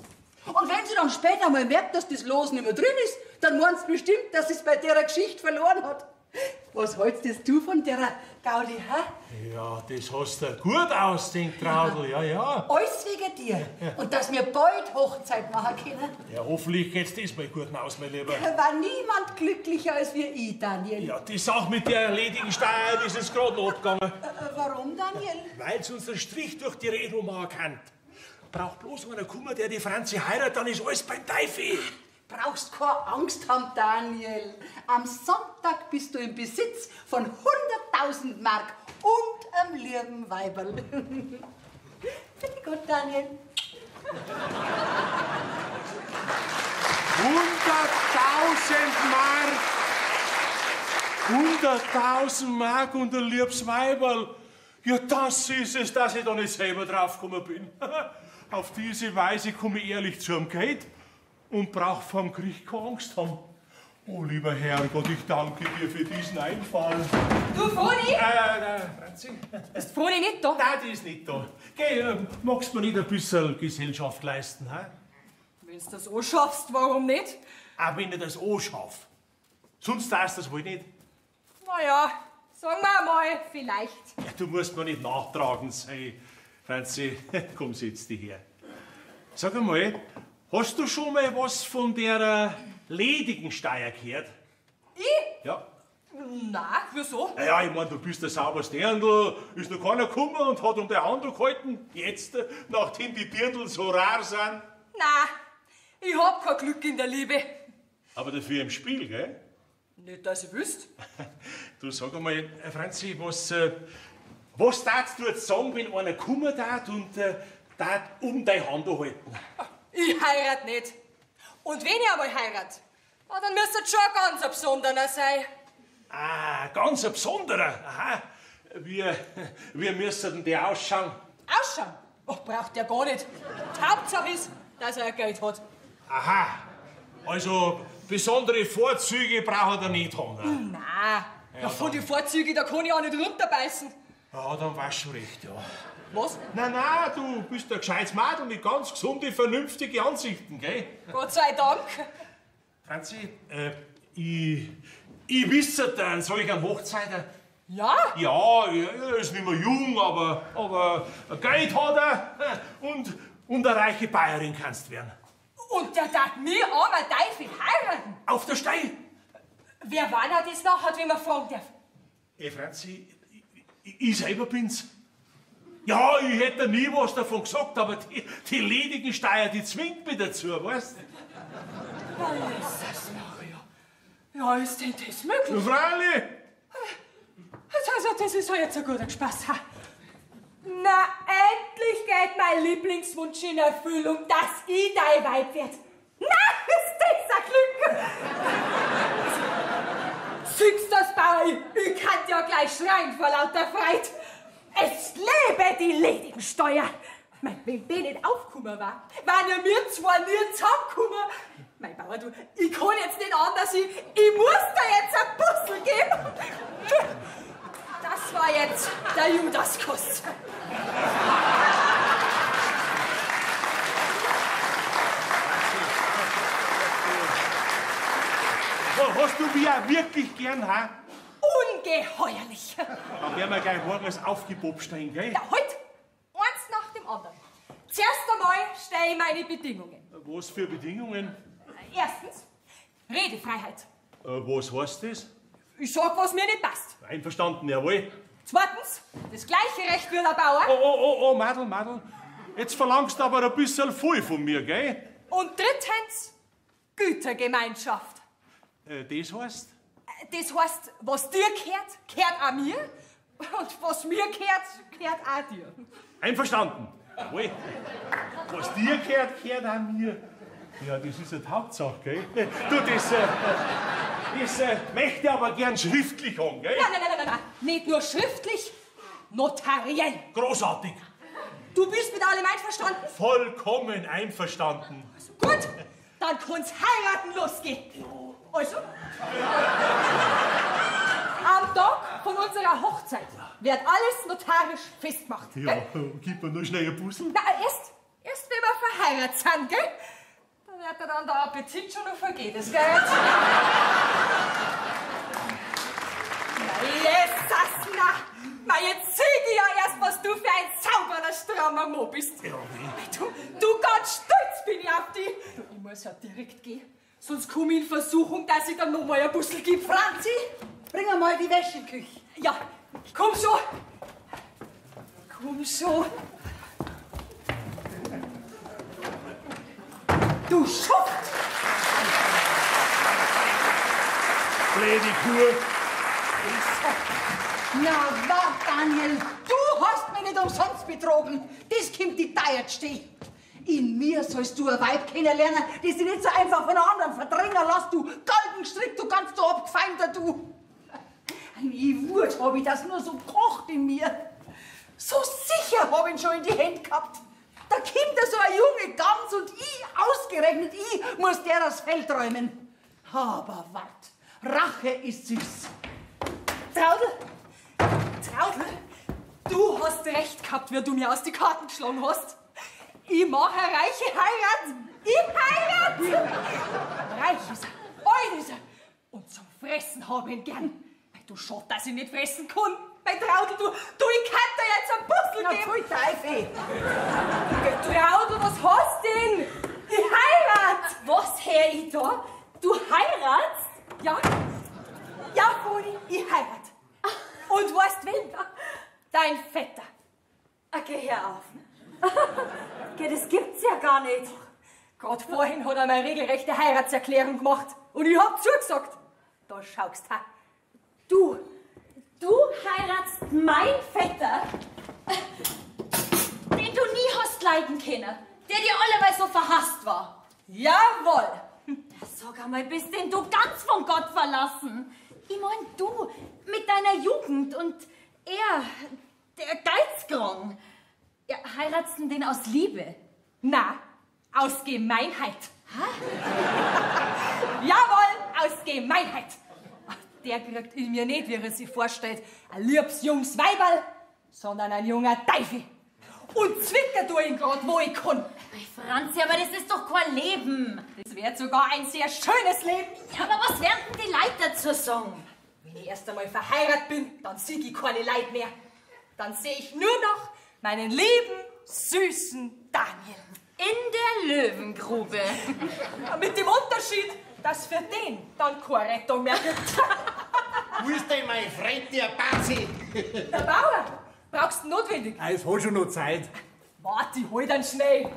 Und wenn sie dann später mal merkt, dass das Los nicht mehr drin ist, dann meint sie bestimmt, dass sie es bei der Geschichte verloren hat. Was hältst du von der Gaudi, hä? Ja, das hast du gut ausdenkt, Traudl, ja. Alles wegen dir. Und dass wir bald Hochzeit machen können. Ja, hoffentlich geht's diesmal gut aus, mein Lieber. War niemand glücklicher als wir ich, Daniel. Ja, die Sache mit der erledigen Steuer, die ist jetzt gerade noch abgegangen. Warum, Daniel? Weil sie uns einen Strich durch die Rechnung machen kann. Braucht bloß einer kommen, der die Franzi heiratet, dann ist alles beim Teufel. Brauchst keine Angst haben, Daniel. Am Sonntag bist du im Besitz von 100.000 Mark und am lieben Weiberl. Finde ich gut, Daniel. 100.000 Mark und ein liebes Weiberl. Ja, das ist es, dass ich da nicht selber draufgekommen bin. Auf diese Weise komme ich ehrlich zum Geld und brauch vom Gericht keine Angst haben. Oh, lieber Herrgott, ich danke dir für diesen Einfall. Du, Froni? Franzi? Ist Froni nicht da? Nein, die ist nicht da. Geh, magst du mir nicht ein bisschen Gesellschaft leisten, hä? Wenn du das anschaffst, warum nicht? Auch wenn ich das anschaff. Sonst darfst du das wohl nicht. Naja, sagen wir mal, vielleicht. Ja, du musst mir nicht nachtragend sein. Franzi, komm, setz dich her. Sag einmal, hast du schon mal was von der ledigen Steuer gehört? Ich? Ja. Nein, wieso? Ja, ich mein, du bist ein sauberes Dirndl, ist noch keiner gekommen und hat um die Hand gehalten. Jetzt, nachdem die Dirndl so rar sind. Nein, ich hab kein Glück in der Liebe. Aber dafür im Spiel, gell? Nicht, dass ich wüsste. Du, sag einmal, Franzi, was darfst du jetzt sagen, wenn einer kommen darf und darf um deine Hand halten? Ich heirat nicht. Und wenn ich einmal heirat, dann müsste es schon ein ganz besonderer sein. Ah, ganz ein besonderer. Aha. Wie müsste denn der ausschauen? Ausschauen? Ach, braucht der gar nicht. Die Hauptsache ist, dass er Geld hat. Aha. Also besondere Vorzüge braucht er nicht haben. Ne? Nein. Ja, von den Vorzügen, da kann ich auch nicht runterbeißen. Ja, dann warst du recht, ja. Was? Nein, du bist ein gescheites Mädel mit ganz gesunde, vernünftige Ansichten, gell? Gott sei Dank. Franzi, ich wisse dann, soll ich an Hochzeiten? Ja? Ja, er ist nicht mehr jung, aber Geld hat er und eine reiche Bayerin kannst werden. Und der darf mir armer Teufel heiraten. Auf der Stein! Wer war da das nachher, wenn man fragen darf? Franzi, ich selber bin's. Ja, ich hätte nie was davon gesagt, aber die ledigen Steuer, die zwingt mich dazu, weißt du? Ja, Jesus Maria. Ja, ist denn das möglich? Ja, freilich. Also, das ist ja jetzt ein guter Spaß. Ha? Na, endlich geht mein Lieblingswunsch in Erfüllung, dass ich dein Weib werd. Na, ist das ein Glück! Siehst du das, Bauer? Ich kann ja gleich schreien vor lauter Freude. Es lebe die ledigen Steuer! Wenn die nicht aufgekommen waren ja wir zwar nie zusammengekommen. Mein Bauer, du, ich kann jetzt nicht anders, ich muss da jetzt ein Puzzle geben. Das war jetzt der Judaskuss. Hast du mich auch wirklich gern, ha? Ungeheuerlich. Dann werden wir gleich morgens aufgepoppt stehen, gell? Ja, halt! Eins nach dem anderen. Zuerst einmal stelle ich meine Bedingungen. Was für Bedingungen? Erstens, Redefreiheit. Was heißt das? Ich sag, was mir nicht passt. Einverstanden, jawohl. Zweitens, das gleiche Recht wie der Bauer. Oh, Madel. Jetzt verlangst du aber ein bisschen viel von mir, gell? Und drittens, Gütergemeinschaft. Das heißt? Das heißt, was dir gehört, gehört auch mir. Und was mir gehört, gehört auch dir. Einverstanden? Jawohl. Was dir gehört, gehört auch mir. Ja, das ist die Hauptsache, gell? Du, das möchte ich aber gern schriftlich haben, gell? Nein. Nicht nur schriftlich, notariell. Großartig. Du bist mit allem einverstanden? Vollkommen einverstanden. Gut, dann kann's heiraten losgehen. Also, am Tag von unserer Hochzeit wird alles notarisch festgemacht. Ja, Gell? gib mir nur schnell ein Bussel. Na, erst wenn wir verheiratet sind, gell? Da wird dir dann der Appetit schon noch vergehen, das gell? Na, jetzt sehe ich ja erst, was du für ein sauberer, strammer Mo bist. Ja, Du, ganz stolz bin ich auf dich. Du, ich muss ja direkt gehen, sonst komme ich in Versuchung, dass ich dann noch mal ein Bussel gebe. Franzi, bring mal die Wäsche in die Küche. Ja, komm schon. Komm schon. Du Schuft! blöde Kuh. Na, wart, Daniel, du hast mich nicht umsonst betrogen. Das kommt die Teiert stehen. In mir sollst du ein Weib kennenlernen, das dich nicht so einfach von einer anderen verdrängen lässt, du Galgenstrick, du ganz so abgefeimter, du. Eine Wut hab ich das nur so kocht in mir. So sicher hab ich ihn schon in die Hände gehabt. Da kommt so ein Junge Gans und ich, ausgerechnet ich, muss der das Feld räumen. Aber wart, Rache ist süß. Traudl, du hast recht gehabt, wie du mir aus die Karten geschlagen hast. Ich mache eine reiche Heirat. Ich heirate. Reich ist er, alt ist er. Und zum Fressen hab ich ihn gern. Weil du schaut, dass ich nicht fressen kann. Bei Traudl, du, ich kann dir jetzt einen Puzzle Na, geben. pfui Teufel. Traudl, was hast du denn? Ich heirat. Was hör ich da? Du heiratst? Ja, Foni, ich heirat. Und weißt wen? Dein Vetter. Okay, hör auf. Okay, das gibt's ja gar nicht. Gerade vorhin hat er mir eine regelrechte Heiratserklärung gemacht. Und ich hab zugesagt. Da schaust du. Du heiratst mein Vetter, den du nie hast leiden können, der dir alleweil so verhasst war. Jawohl. Sag einmal, bist denn du ganz von Gott verlassen? Ich mein, du mit deiner Jugend und er, der Geizgrong. Ja, heiratst du den aus Liebe? Na, aus Gemeinheit. Jawohl, aus Gemeinheit. Ach, der kriegt in mir nicht, wie er sich vorstellt, ein liebes junges Weiberl, sondern ein junger Teufel. Und zwicker du ihn grad, wo ich kann. Hey, Franzi, aber das ist doch kein Leben. Das wird sogar ein sehr schönes Leben. Ja, aber was werden denn die Leute dazu sagen? Wenn ich erst einmal verheiratet bin, dann sieg ich keine Leid mehr. Dann sehe ich nur noch meinen lieben, süßen Daniel. In der Löwengrube. Ja, mit dem Unterschied, dass für den dann keine Rettung mehr gibt. Wo ist denn mein Freund, der Bazi? Der Bauer, brauchst du notwendig? Es hat schon noch Zeit. Warte, ich hol dann schnell.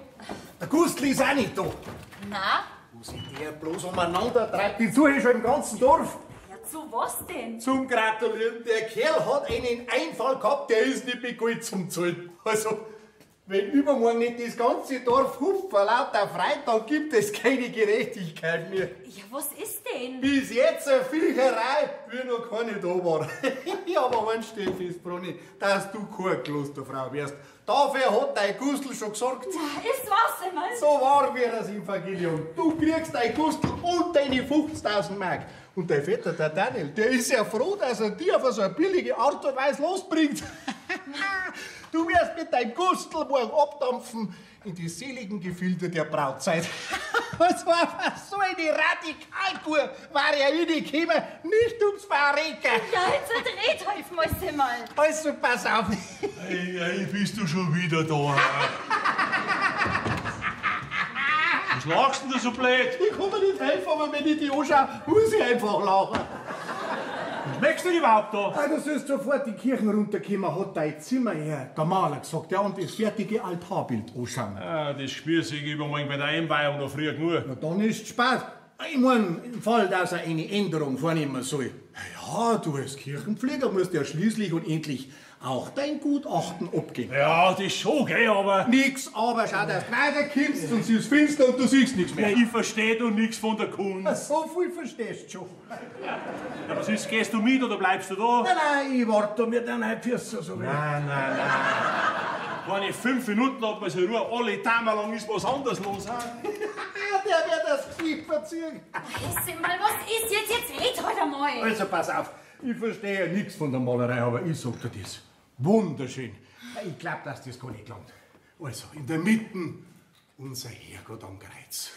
Der Gustl ist auch nicht da. Na? Wo sich der bloß umeinander treibt, die suche ich schon im ganzen Dorf. Ja, zu was denn? Zum Gratulieren, der Kerl hat einen Einfall gehabt, der ist nicht begonnen zum Zahlen. Also, wenn übermorgen nicht das ganze Dorf hupft vor lauter Freude, dann gibt es keine Gerechtigkeit mehr. Ja, was ist denn? Bis jetzt eine Viecherei, wie noch keine da war. Aber eins steht fest, Bruni, dass du keine Klosterfrau wirst. Dafür hat dein Gustl schon gesorgt. Ist was einmal? So wahr wie das Evangelium. Du kriegst dein Gustl und deine 50.000 Mark. Und dein Vetter, der Daniel, der ist ja froh, dass er dir auf so eine billige Art und Weise losbringt. Du wirst mit deinem Gustl morgen abdampfen in die seligen Gefilde der Brautzeit. Und zwar so eine Radikalkur war er reingekommen, nicht ums Verrecken. Ja, jetzt verdreht euch mal. Also pass auf. Hey, bist du schon wieder da? Was lachst denn du so blöd? Ich kann mir nicht helfen, aber wenn ich die anschaue, muss ich einfach lachen. Was merkst du denn überhaupt da? Ah, du sollst sofort die Kirchen runterkommen, hat dein Zimmerherr, der Maler, gesagt, ja, und das fertige Altarbild anschauen. Ah, das spürst du übermorgen bei der Einweihung noch früh genug. Na, dann ist's spät. Ich mein, im Fall, dass er eine Änderung vornehmen soll. Ja, du als Kirchenpfleger musst ja schließlich und endlich auch dein Gutachten abgeben. Ja, das schon, gell, aber... Nix, aber schau, dass du weiter kommst und sie ist finster und du siehst nichts mehr. Ich versteh doch nichts von der Kunst. So viel verstehst du schon. Ja, was ist, gehst du mit oder bleibst du da? Nein, ich warte mit deinen Füßen so. Nein. Keine 5 Minuten hat man so Ruhe, alle Tage lang ist was anderes los. Der wird das Gesicht verziehen. Weißt mal, was ist jetzt? Jetzt red halt einmal. Also pass auf, ich verstehe ja nichts von der Malerei, aber ich sag dir das. Wunderschön. Ich glaub, dass das gar nicht gelangt. Also, in der Mitte unser Herrgott am Kreuz.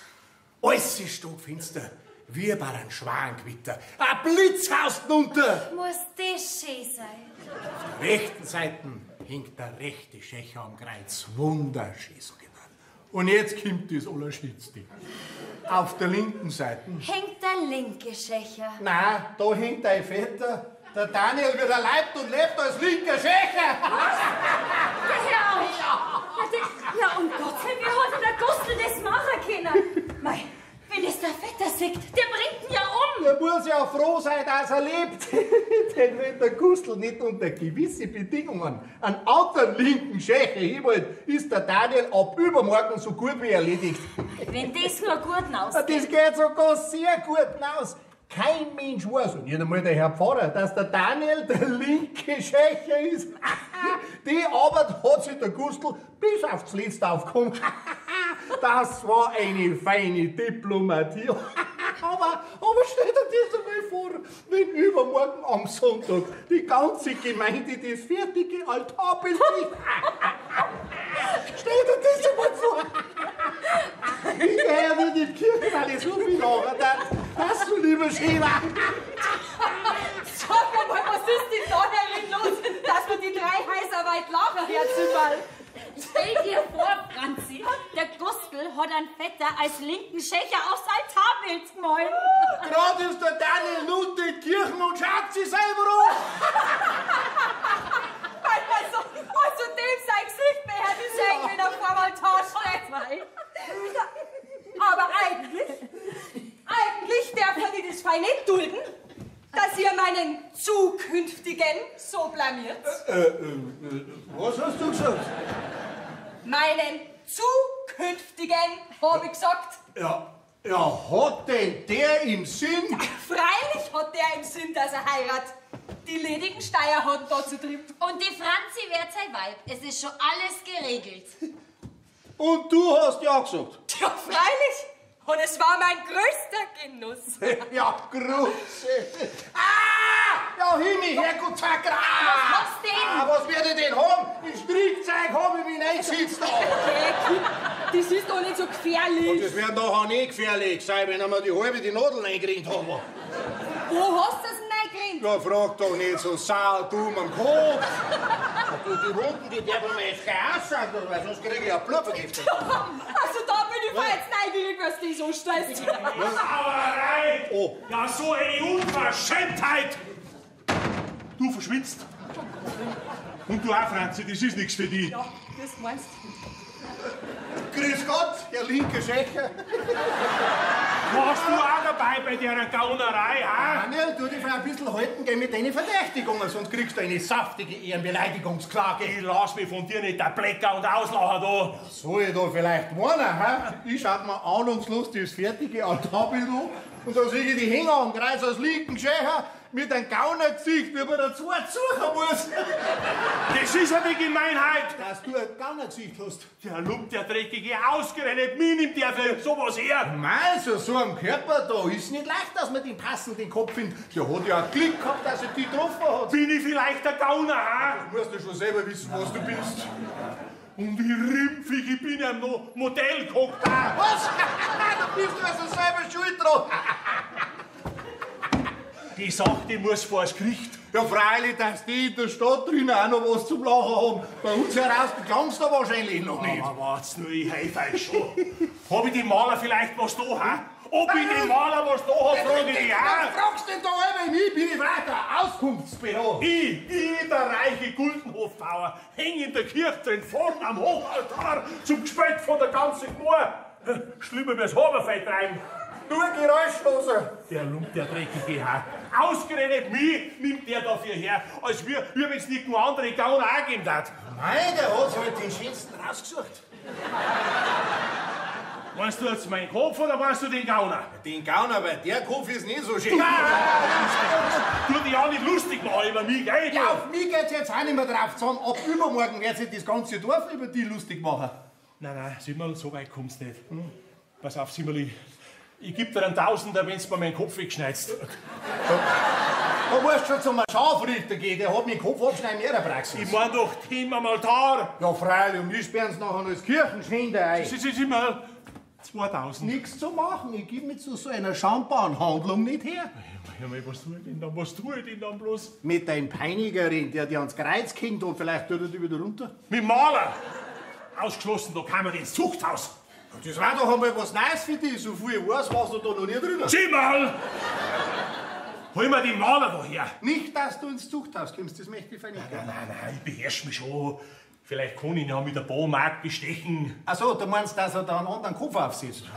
Alles ist stockfinster, wie bei einem Schwangewitter. Ein Blitz haust runter. Muss das schön sein? Auf der rechten Seite hängt der rechte Schächer am Kreuz. Wunderschön, so genau. Und jetzt kommt das Allerschönste. Auf der linken Seite. Hängt der linke Schächer. Nein, da hängt dein Vetter. Der Daniel wird erleibt und lebt als linker Schächer. Ja, ja, um Gottes Willen, wie hat der Gustl das machen können? Mei, wenn es der Vetter sieht, der bringt ihn ja um. Der muss ja froh sein, dass er lebt. Denn wenn der Gustl nicht unter gewisse Bedingungen einen anderen linken Schächer hinwollt, ist der Daniel ab übermorgen so gut wie erledigt. Wenn das nur gut Das ausgeht. geht sogar sehr gut aus. Kein Mensch weiß, und nicht einmal der Herr Pfarrer, dass der Daniel der linke Schächer ist. Die Arbeit hat sich der Gustl bis aufs Letzte aufgekommen. Das war eine feine Diplomatie. Aber stell dir das einmal vor, wenn übermorgen am Sonntag die ganze Gemeinde das fertige Altarbild sieht. Stell dir das einmal vor. Ich gehe nicht in die Kirche, weil ich so viel lache. Das du lieber Schäfer. Sag mal, was ist denn da herin los, dass wir die 3 Heißarbeit lachen, Herr Zimmerl? Stell dir vor, Franzi, der Gustl hat einen Vetter als linken Schächer aufs Altarbild gemalt. Gerade ist der Daniel nun in die Kirche und schaut sich selber an. Also dem sein Gesicht mehr hätte ich sagen, wenn er vor dem Altar steht. Aber eigentlich darf ich das fein nicht dulden, dass ihr meinen zukünftigen so blamiert. Was hast du gesagt? Meinen zukünftigen, habe ich gesagt. Ja, hat denn der im Sinn? Freilich hat der im Sinn, dass er heiratet. Die ledigen Steier hat da zu treiben. Und die Franzi wird sein Weib. Es ist schon alles geregelt. Und du hast ja gesagt. Ja, freilich. Und es war mein größter Genuss. Ja, Grüße. Ja, Himmel, Herrgott, Zacker. Was machst du denn? Was werde ich denn haben? Ein Strickzeug habe ich mich reingesetzt. Das ist doch nicht so gefährlich. Das wird nachher nicht gefährlich sein, wenn wir die halbe die Nadel eingekriegt haben. Wo hast du das denn reingekriegt? Ja, frag doch nicht so saudumm am Kopf. Die Wunden, die darf man mir jetzt gleich ausschauen, weil sonst kriege ich eine Blutvergiftung. Also da bin ich jetzt neugierig, was dich so stresst. Sauerei! Oh. Ja, so eine Unverschämtheit! Du verschwitzt. Und du auch, Franzi, das ist nichts für dich. Ja, das meinst du. Grüß Gott, Herr linke Schächer. Warst du auch dabei bei der Gaunerei, ha? Daniel, tu dich ein bisschen halten, geh mit deinen Verdächtigungen, sonst kriegst du eine saftige Ehrenbeleidigungsklage. Ich lass mich von dir nicht der Blecker und Auslacher da. Soll ich da vielleicht warnen, hä? Ich schau mir ahnungslos das fertige Altarbild an und da sehe ich die Hänger am Kreuz als linken Schächer mit einem Gaunergesicht, wie man dazu suchen muss. Das ist ja die Gemeinheit. Dass du ein Gaunergesicht hast. Der Lump, der Dreckige, ausgerechnet mich nimmt der für sowas her. Mei, so ein Körper da ist nicht leicht, dass man den passenden Kopf findet. Der hat ja ein Glück gehabt, dass er die getroffen hat. Bin ich vielleicht der Gauner, ha? Du musst ja schon selber wissen, was du bist. Und wie rimpfig, ich bin ja noch Modell geguckt. Was? Da bist du also selber schuld dran. Die sagt, ich muss vor das Gericht. Ja, freilich, dass die in der Stadt drinnen auch noch was zum Lachen haben. Bei uns heraus klang's da wahrscheinlich noch nicht. Aber wart's nur, ich helfe euch schon. Hab ich die Maler vielleicht was da, ha? Ob ich die Maler was da hab, frag ich dich auch. Was fragst du denn da alle? Ich bin weiter Auskunftsbüro. Ich, der reiche Guldenhofbauer, häng in der Kirche drin, vorn am Hochaltar, zum Gespött von der ganzen Gmor. Schlimmer wie's Haberfeld rein. Nur geräuschloser. Der Lump, der dreckige Herr. Ausgerechnet mich nimmt der dafür her, als wir wenn es nicht nur andere Gauner auch geben hat. Nein, der hat halt den schönsten rausgesucht. Meinst du jetzt meinen Kopf oder meinst du den Gauner? Den Gauner, weil der Kopf ist nicht so schön. Tu dich auch nicht lustig machen über mich, gell? Ja, auf mich geht's jetzt auch nicht mehr drauf zu sagen. Ab übermorgen wird sich das ganze Dorf über die lustig machen. Nein, Simmerl, so weit kommst du nicht. Pass auf, Simmerli. Ich geb dir einen Tausender, wenn's mir meinen Kopf wegschneidest. Da musst du schon zum Scharfrichter gehen, der hat mir den Kopf abschneiden in ihrer Praxis. Ich mein doch den am Altar. Ja, freilich, und wir sperren es nachher als Kirchenschänder ein. Simmerl, 2000. Nichts zu machen, ich gebe mir zu so einer Schambahnhandlung nicht her. Ja, was tue ich denn dann bloß? Mit deinem Peinigerin, der dir ans Kreuz kinkt und vielleicht tut er dich wieder runter. Mit dem Maler. Ausgeschlossen, da kann man ins Zuchthaus. Das war doch einmal was Neues für dich, so viel weiß, warst du da noch nie drüber. Simmerl! Hol mir den Maler daher. Nicht, dass du ins Zuchthaus kommst, das möchte ich vernichten. Nein, ich beherrsch mich schon. Vielleicht kann ich ihn ja mit der Baumarkt bestechen. Ach so, du meinst, dass er da einen anderen Kopf aufsetzt? Gut,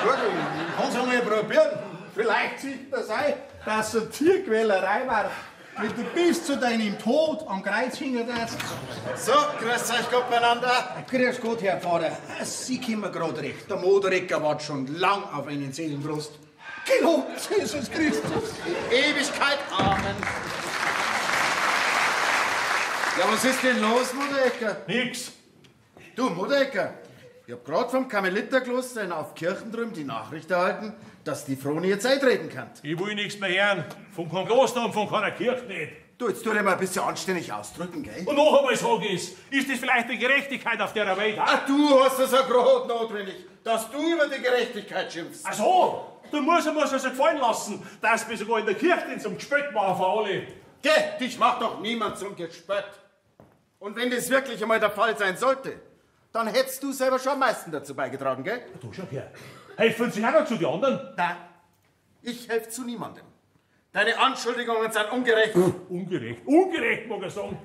ich kann's einmal probieren. Vielleicht sieht man ein, dass es eine Tierquälerei war. Wenn du bis zu deinem Tod am Kreuz hingen darfst. So, grüßt euch Gott beieinander. Grüß Gott, Herr Pfarrer. Sie kommen gerade recht. Der Moderecker wartet schon lang auf einen Seelenbrust. Gelobt, Jesus Christus. In Ewigkeit, Amen. Ja, was ist denn los, Moderecker? Nix. Du, Moderecker, ich hab grad vom Karmeliterkloster in Aufkirchen drüben die Nachricht erhalten, dass die Froni jetzt eintreten kann. Ich will nichts mehr hören. Von keinem Kloster und von keiner Kirche nicht. Du, jetzt tu dir mal ein bisschen anständig ausdrücken, gell? Und noch einmal sag ich's. Ist das vielleicht die Gerechtigkeit auf der Welt? Ah, du hast es ja gerade notwendig, dass du über die Gerechtigkeit schimpfst. Ach so. Du musst es gefallen lassen, dass wir sogar in der Kirche den zum Gespött machen für alle. Geh, dich macht doch niemand zum Gespött. Und wenn das wirklich einmal der Fall sein sollte, dann hättest du selber schon am meisten dazu beigetragen, gell? Du, schau her. Helfen Sie auch noch zu den anderen? Nein, ich helfe zu niemandem. Deine Anschuldigungen sind ungerecht. Ungerecht. Ungerecht, mag ich sagen.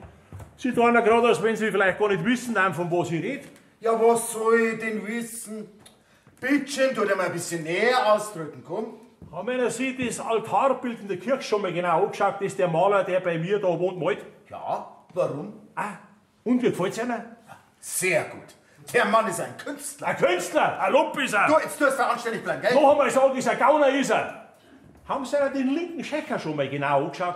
Sie tun ja gerade, als wenn Sie vielleicht gar nicht wissen, von was ich rede. Ja, was soll ich denn wissen? Bittchen, tu dir mal ein bisschen näher ausdrücken, komm. Haben Sie das Altarbild in der Kirche schon mal genau angeschaut, das der Maler, der bei mir da wohnt, malt? Ja, warum? Ah, und wie gefällt's Ihnen? Sehr gut. Der Mann ist ein Künstler. Ein Künstler, ein Lump ist er. Du, jetzt tust du anständig bleiben, gell? Noch einmal sagen, ist ein Gauner, ist er. Haben Sie den linken Schecker schon mal genau angeschaut?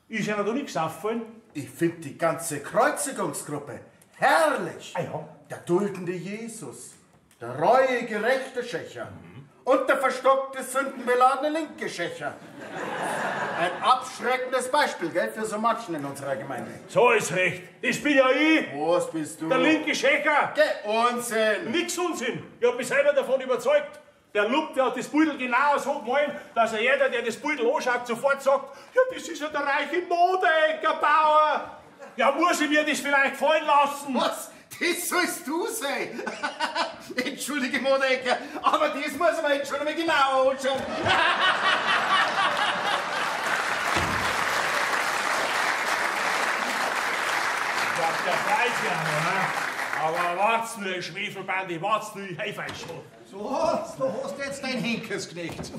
Ist Ihnen da nichts aufgefallen? Ich finde die ganze Kreuzigungsgruppe herrlich. Ah ja. Der duldende Jesus, der reue, gerechte Schächer und der verstockte, sündenbeladene linke Schächer. Ein abschreckendes Beispiel, gell, für so manchen in unserer Gemeinde. So ist recht. Das bin ja ich. Was bist du? Der linke Schecker. Geh, Unsinn. Nix Unsinn. Ich hab mich selber davon überzeugt. Der Lump, der hat das Beutel genau so gemalt, dass jeder, der das Beutel anschaut, sofort sagt, ja, das ist ja der reiche Modereckerbauer. Ja, muss ich mir das vielleicht fallen lassen? Was? Das sollst du sein? Entschuldige, Moderecker, aber das muss man jetzt schon einmal genau anschauen. Der Preis ja noch, ne? Aber wart's nur, Schwefelbande, wart's nur, ich helfe euch schon. So, du hast jetzt dein Henkersknecht.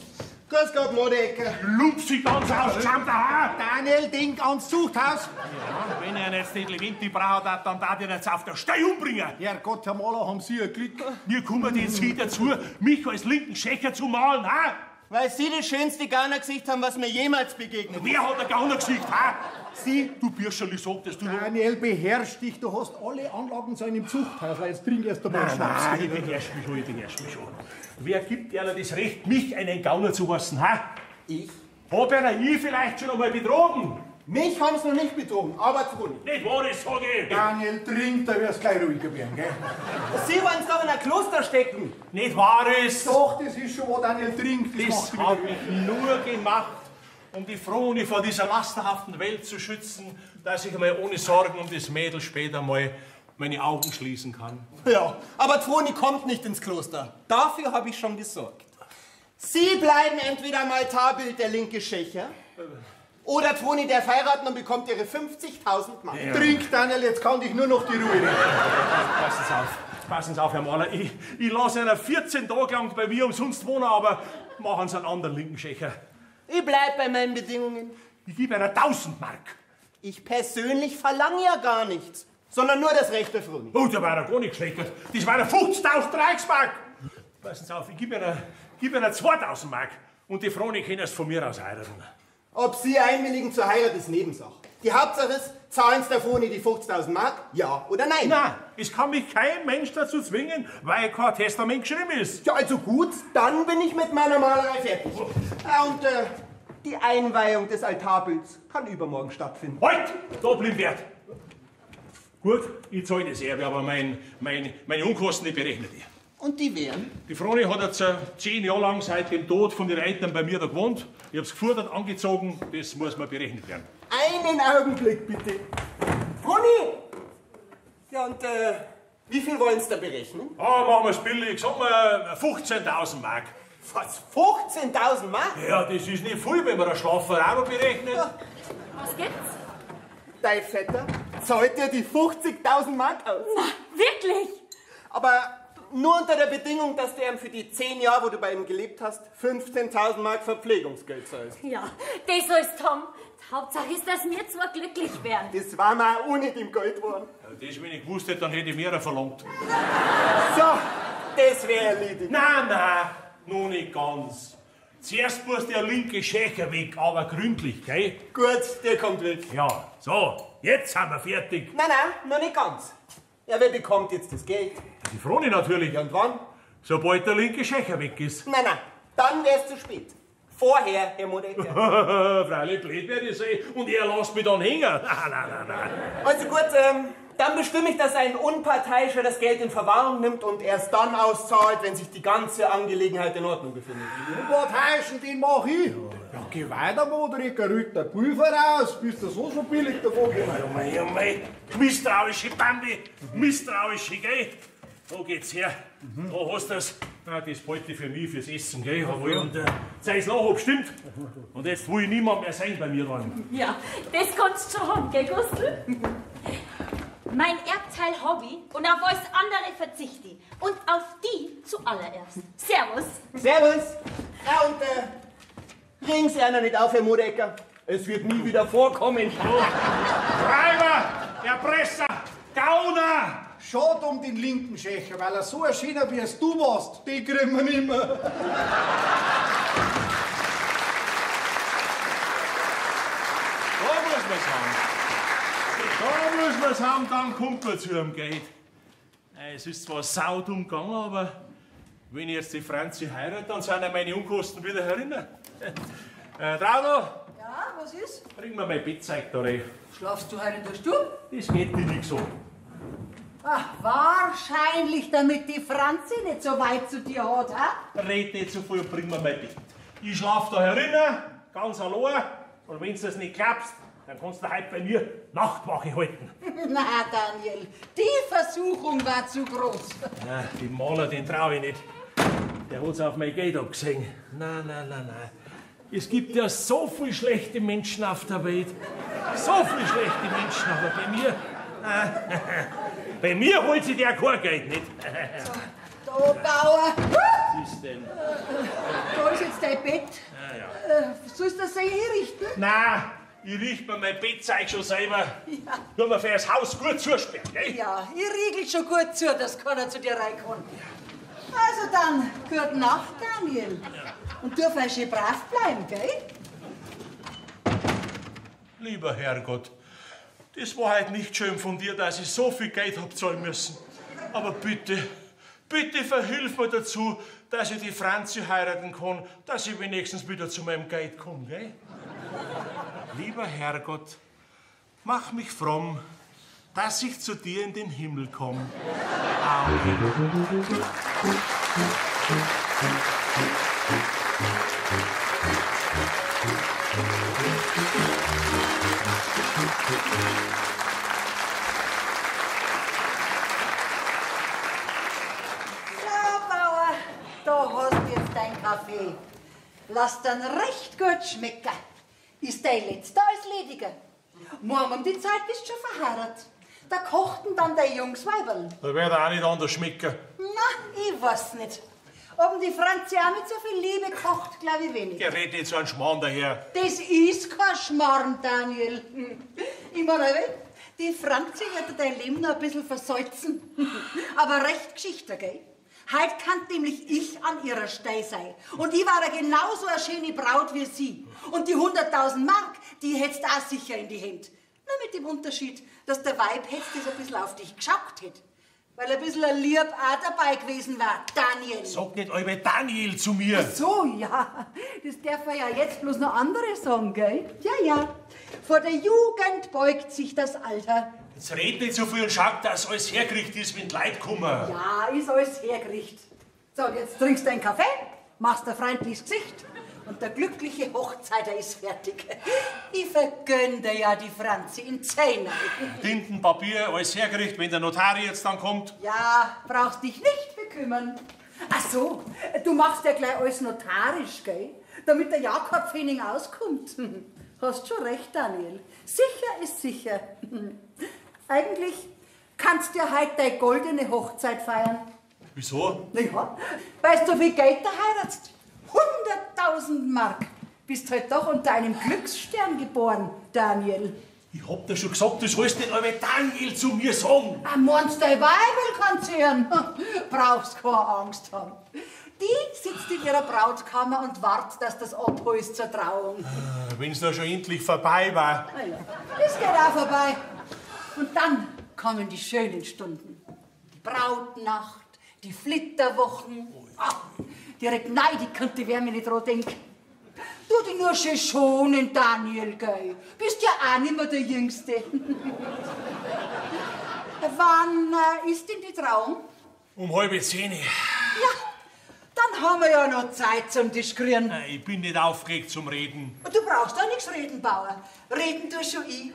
Grüß Gott, Moderecker. Lump sich ganz ausgeschaut, ha? Daniel, denk ans Zuchthaus. Ja, wenn er jetzt nicht Leventi braucht, dann darf ich jetzt auf der Stei umbringen. Herrgott, Herr Maler, haben Sie ein Glück. Mir kommen die jetzt wieder dazu, mich als linken Schächer zu malen, ha? Weil Sie das schönste Gaunergesicht haben, was mir jemals begegnet. Wer hat ein Gaunergesicht, ha? Sie, du Bürscherli, sagtest du noch. Daniel, beherrsch dich, du hast alle Anlagen zu einem Zuchthaus, weil jetzt trink erst einmal Schnaps. Nein, ich beherrsch mich schon. Wer gibt dir das Recht, mich einen Gauner zu lassen, ha? Ich? Hab einer ich vielleicht schon einmal betrogen? Mich haben Sie noch nicht betrogen, aber Toni. Nicht wahr, das sag ich. Daniel, trink, da wirst du gleich ruhiger werden, gell? Sie wollen es doch in ein Kloster stecken. Nicht wahr ist. Doch, das ist schon, wo Daniel trinkt. Das macht habe ich nur gemacht, um die Froni vor dieser lasterhaften Welt zu schützen, dass ich einmal ohne Sorgen um das Mädel später mal meine Augen schließen kann. Ja, aber Toni kommt nicht ins Kloster. Dafür habe ich schon gesorgt. Sie bleiben entweder am Altarbild der linke Schächer oder Toni darf heiraten und bekommt ihre 50.000 Mark. Ja. Trink, Daniel, jetzt kann dich nur noch die Ruhe nehmen. Passen Sie auf, Herr Maler. Ich lasse einer 14 Tage lang bei mir umsonst wohnen, aber Machen Sie einen anderen linken Schächer. Ich bleib bei meinen Bedingungen. Ich gebe Ihnen 1000 Mark. Ich persönlich verlange ja gar nichts, sondern nur das Recht der Froni. Oh, da war er gar nicht geschleckert. Das waren 50.000 Reichsmark. Passen Sie auf, ich gebe Ihnen 2000 Mark. Und die Froni können es von mir aus heiraten. Ob Sie einwilligen zur Heirat ist Nebensache. Die Hauptsache ist, zahlen Sie der Froni die 50.000 Mark? Ja oder nein? Nein, es kann mich kein Mensch dazu zwingen, weil kein Testament geschrieben ist. Ja, also gut, dann bin ich mit meiner Malerei fertig. Und die Einweihung des Altarbilds kann übermorgen stattfinden. Halt! Da blieb Wert. Gut, ich zahle das Erbe, aber meine Unkosten, die berechne ich. Und die wären? Die Froni hat jetzt 10 Jahre lang seit dem Tod von den Eltern bei mir da gewohnt. Ich hab's gefordert, angezogen, das muss mal berechnet werden. Einen Augenblick, bitte. Froni! Ja, und wie viel wollen Sie da berechnen? Ah, machen wir's billig, sagen wir 15.000 Mark. Was, 15.000 Mark? Ja, das ist nicht viel, wenn man einen Schlafer auch noch berechnet. Ja. Was gibt's? Dein Vetter zahlt dir die 50.000 Mark aus. Na, wirklich? Aber nur unter der Bedingung, dass du ihm für die 10 Jahre, wo du bei ihm gelebt hast, 15.000 Mark Verpflegungsgeld zahlst. Ja, das soll's, Tom. Hauptsache ist, dass wir zwar glücklich werden. Das war mir auch nicht im Geld geworden. Ja, das, wenn ich gewusst hätte, dann hätte ich mehr verlangt. So, das wäre erledigt. Nein, noch nicht ganz. Zuerst muss der linke Schächer weg, aber gründlich, gell? Gut, der kommt weg. Ja, so, jetzt sind wir fertig. Nein, noch nicht ganz. Ja, wer bekommt jetzt das Geld? Die Froni natürlich. Ja, und wann? Sobald der linke Schächer weg ist. Nein, dann wär's zu spät. Vorher, Herr Modecker. Freilich blöd werde ich sehen. Und er lässt mich dann hängen. Nein. Also gut, dann bestimme ich, dass ein Unparteiischer das Geld in Verwahrung nimmt und erst dann auszahlt, wenn sich die ganze Angelegenheit in Ordnung befindet. Was heißt, den mach ich? Ja, geh weiter, Modriker, rück der Pulver raus. Bist du so billig davon gekommen? Ja, mei. Misstrauische Bande. Misstrauische, gell? Da geht's her. Da hast du's. Na, das behalte ich für mich, fürs Essen, gell? Jawohl. Und sei es nachher bestimmt. Und jetzt will ich niemand mehr sein bei mir dran. Ja, das kannst du schon haben, gell, Gustl? Mein Erbteil hab ich und auf alles andere verzichte ich. Und auf die zuallererst. Servus. Servus. Ja, und regen Sie einer nicht auf, Herr Modecker. Es wird nie wieder vorkommen. Räuber! Erpresser! Gauner! Schade um den linken Schächer, weil er so ein Schöner wie es du warst, den kriegen wir nicht mehr. Da muss man's haben, dann kommt man zu einem Geld. Es ist zwar saudumm gegangen, aber wenn ich jetzt die Franzi heirate, dann sind ja meine Unkosten wieder herinnen. Trauno, Ja, was ist? bring mir mein Bettzeug da rein. Schlafst du heute in der Stube? Das geht dir nicht so. Ach, wahrscheinlich, damit die Franzi nicht so weit zu dir hat, ha? Red nicht so viel und bring mir mein Bett. Ich schlaf da herinnen, ganz allein. Und wenn du das nicht glaubst, dann kannst du heute bei mir Nachtwache halten. Na, Daniel, die Versuchung war zu groß. Ja, den Maler, den trau ich nicht. Der hat's auf mein Geld abgesehen. Nein. Es gibt ja so viele schlechte Menschen auf der Welt. So viele schlechte Menschen, aber bei mir... bei mir holt sich der kein Geld nicht. Da, Bauer. Was ist denn? Da ist jetzt dein Bett. Ja. Sollst du das einrichten? Nein, ich richte mir mein Bettzeug schon selber. Ja. Tu mir für das Haus gut zusperren, gell? Ja, ich riegel schon gut zu, dass keiner zu dir reinkommt. Also dann, gute Nacht, Daniel. Und du darfst schön brav bleiben, gell? Lieber Herrgott, das war halt nicht schön von dir, dass ich so viel Geld hab zahlen müssen. Aber bitte verhilf mir dazu, dass ich die Franzi heiraten kann, dass ich wenigstens wieder zu meinem Geld komme, gell? Lieber Herrgott, mach mich fromm, dass ich zu dir in den Himmel komme. Amen. So, Bauer, da hast du jetzt dein Kaffee. Lass dann recht gut schmecken. Ist dein letzter als lediger. Morgen um die Zeit bist du schon verheiratet. Da kochten dann dein Jungs Weiberl. Da wird auch nicht anders schmecken. Na, ich weiß nicht. Ob die Franzi auch mit so viel Liebe kocht, glaube ich wenig. Der redet nicht so einen Schmarrn daher. Das ist kein Schmarrn, Daniel. Ich meine, die Franzi wird dein Leben noch ein bisschen versalzen. Aber recht Geschichte, gell? Heute kann nämlich ich an ihrer Stelle sein. Und ich war ja genauso eine schöne Braut wie sie. Und die 100.000 Mark, die hättest auch sicher in die Hände. Nur mit dem Unterschied, dass der Weib jetzt das ein bisschen auf dich geschaut hätte. Weil ein bisschen ein Lieb auch dabei gewesen war, Daniel. Sag nicht euer Daniel zu mir. Ach so, ja. Das darf er ja jetzt bloß noch andere sagen, gell? Ja. Vor der Jugend beugt sich das Alter. Jetzt red nicht so viel und schaut, dass alles hergerichtet ist, wenn die Leute kommen. Ja, ist alles hergerichtet. So, jetzt trinkst du einen Kaffee, machst ein freundliches Gesicht und der glückliche Hochzeiter ist fertig. Ich vergönn dir ja die Franzi in Zähne. Tinten, Papier, alles hergerichtet, wenn der Notar jetzt dann kommt. Ja, brauchst dich nicht bekümmern. Ach so, du machst ja gleich alles notarisch, gell? Damit der Jakobpfennig auskommt. Hast schon recht, Daniel. Sicher ist sicher. Eigentlich kannst du ja heute deine goldene Hochzeit feiern. Wieso? Ja, weißt du, wie Geld da heiratst? 100.000 Mark. Bist halt doch unter einem Glücksstern geboren, Daniel. Ich hab dir schon gesagt, du sollst nicht euer Daniel zu mir sagen. Ah, meinst du, dein Weibel kann's hören? Brauchst keine Angst haben. Die sitzt in ihrer Brautkammer und wartet, dass das abholst zur Trauung. Wenn's da schon endlich vorbei war. Na ja, das geht auch vorbei. Und dann kommen die schönen Stunden. Die Brautnacht, die Flitterwochen. Direkt neidig könnte wer mir nicht dran denken. Du dich nur schön schonen, Daniel, gell? Bist ja auch nicht mehr der Jüngste. Wann ist denn die Trauung? Um 9:30. Ja, dann haben wir ja noch Zeit zum Diskutieren. Ich bin nicht aufgeregt zum Reden. Du brauchst doch nichts reden, Bauer. Reden tu schon ich.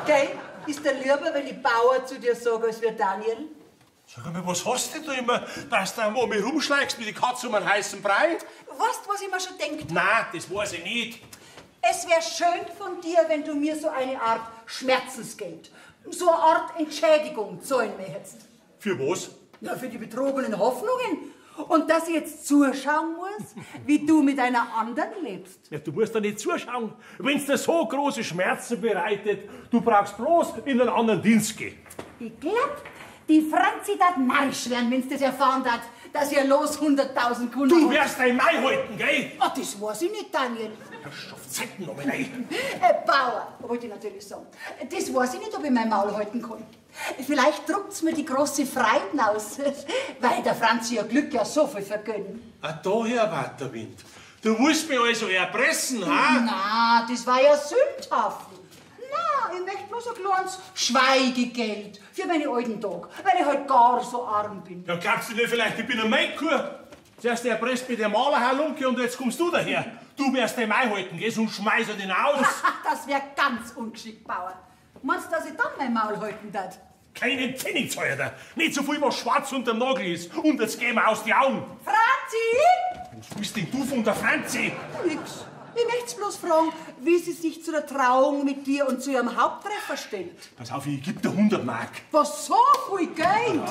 Gell? Ist dir lieber, wenn ich Bauer zu dir sage, als wir Daniel? Sag mal, was hast du da immer, dass du um mich rumschleichst wie die Katze um einen heißen Brei? Weißt du, was ich mir schon denkt? Nein, das weiß ich nicht. Es wäre schön von dir, wenn du mir so eine Art Schmerzensgeld, so eine Art Entschädigung zahlen möchtest. Für was? Ja, für die betrogenen Hoffnungen. Und dass ich jetzt zuschauen muss, wie du mit einer anderen lebst. Ja, du musst da nicht zuschauen. Wenn's dir so große Schmerzen bereitet, du brauchst bloß in einen anderen Dienst gehen. Ich glaub, die Franzi dat narrisch werden, wenn's das erfahren hat, dass ihr los 100.000 Kunden Du wirst dein Mai halten, gell? Ah, das weiß ich nicht, Daniel. Zeiten noch mal rein. Bauer, wollte ich natürlich sagen. Das weiß ich nicht, ob ich mein Maul halten kann. Vielleicht druckt's mir die große Freuden aus, weil der Franzi ihr Glück ja so viel vergönnen. Ah, daher war der Wind. Du willst mich also erpressen, ha? Na, das war ja sündhaft. Na, ich möchte nur so ein kleines Schweigegeld für meine alten Tage, weil ich halt gar so arm bin. Ja, glaubst du nicht vielleicht, ich bin ein Maidkur? Zuerst erpresst mich der Malerhalunke und jetzt kommst du daher. Du wirst den Mai halten, geh, sonst schmeiß ich den aus. Das wär ganz ungeschickt, Bauer. Meinst du, dass ich dann mein Maul halten darf? Keinen Pfennig zahlt er. Nicht so viel, was schwarz unterm Nagel ist. Und jetzt gehen wir aus die Augen. Franzi! Was willst denn du von der Franzi? Nix. Ich möchte bloß fragen, wie sie sich zu der Trauung mit dir und zu ihrem Haupttreffer stellt. Pass auf, ich geb dir 100 Mark. Was, so viel Geld?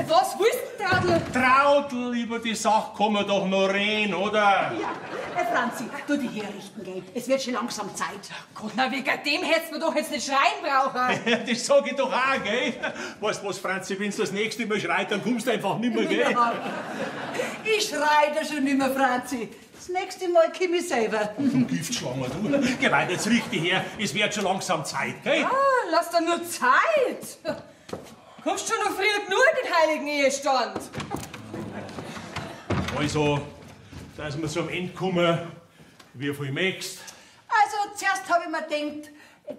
Was willst du, Traudl? Traudl, über die Sache kann man doch noch reden, oder? Ja, Franzi, tu dich herrichten, gell? Es wird schon langsam Zeit. Gott, na, wegen dem hättest du doch jetzt nicht schreien brauchen. Das sag ich doch auch, gell? Weißt du was, Franzi, wenn's das nächste Mal schreit, dann kommst du einfach nimmer, gell? Ja. Ich schrei da schon nimmer, Franzi. Das nächste Mal komm ich selber. Du Giftschlange, du. Geh weiter, jetzt richtig her. Es wird schon langsam Zeit, gell? Ah, lass dir nur Zeit. Kommst schon noch früh genug in den heiligen Ehestand. Also, dass wir so am Ende kommen, wie viel möchtest. Also, zuerst habe ich mir gedacht,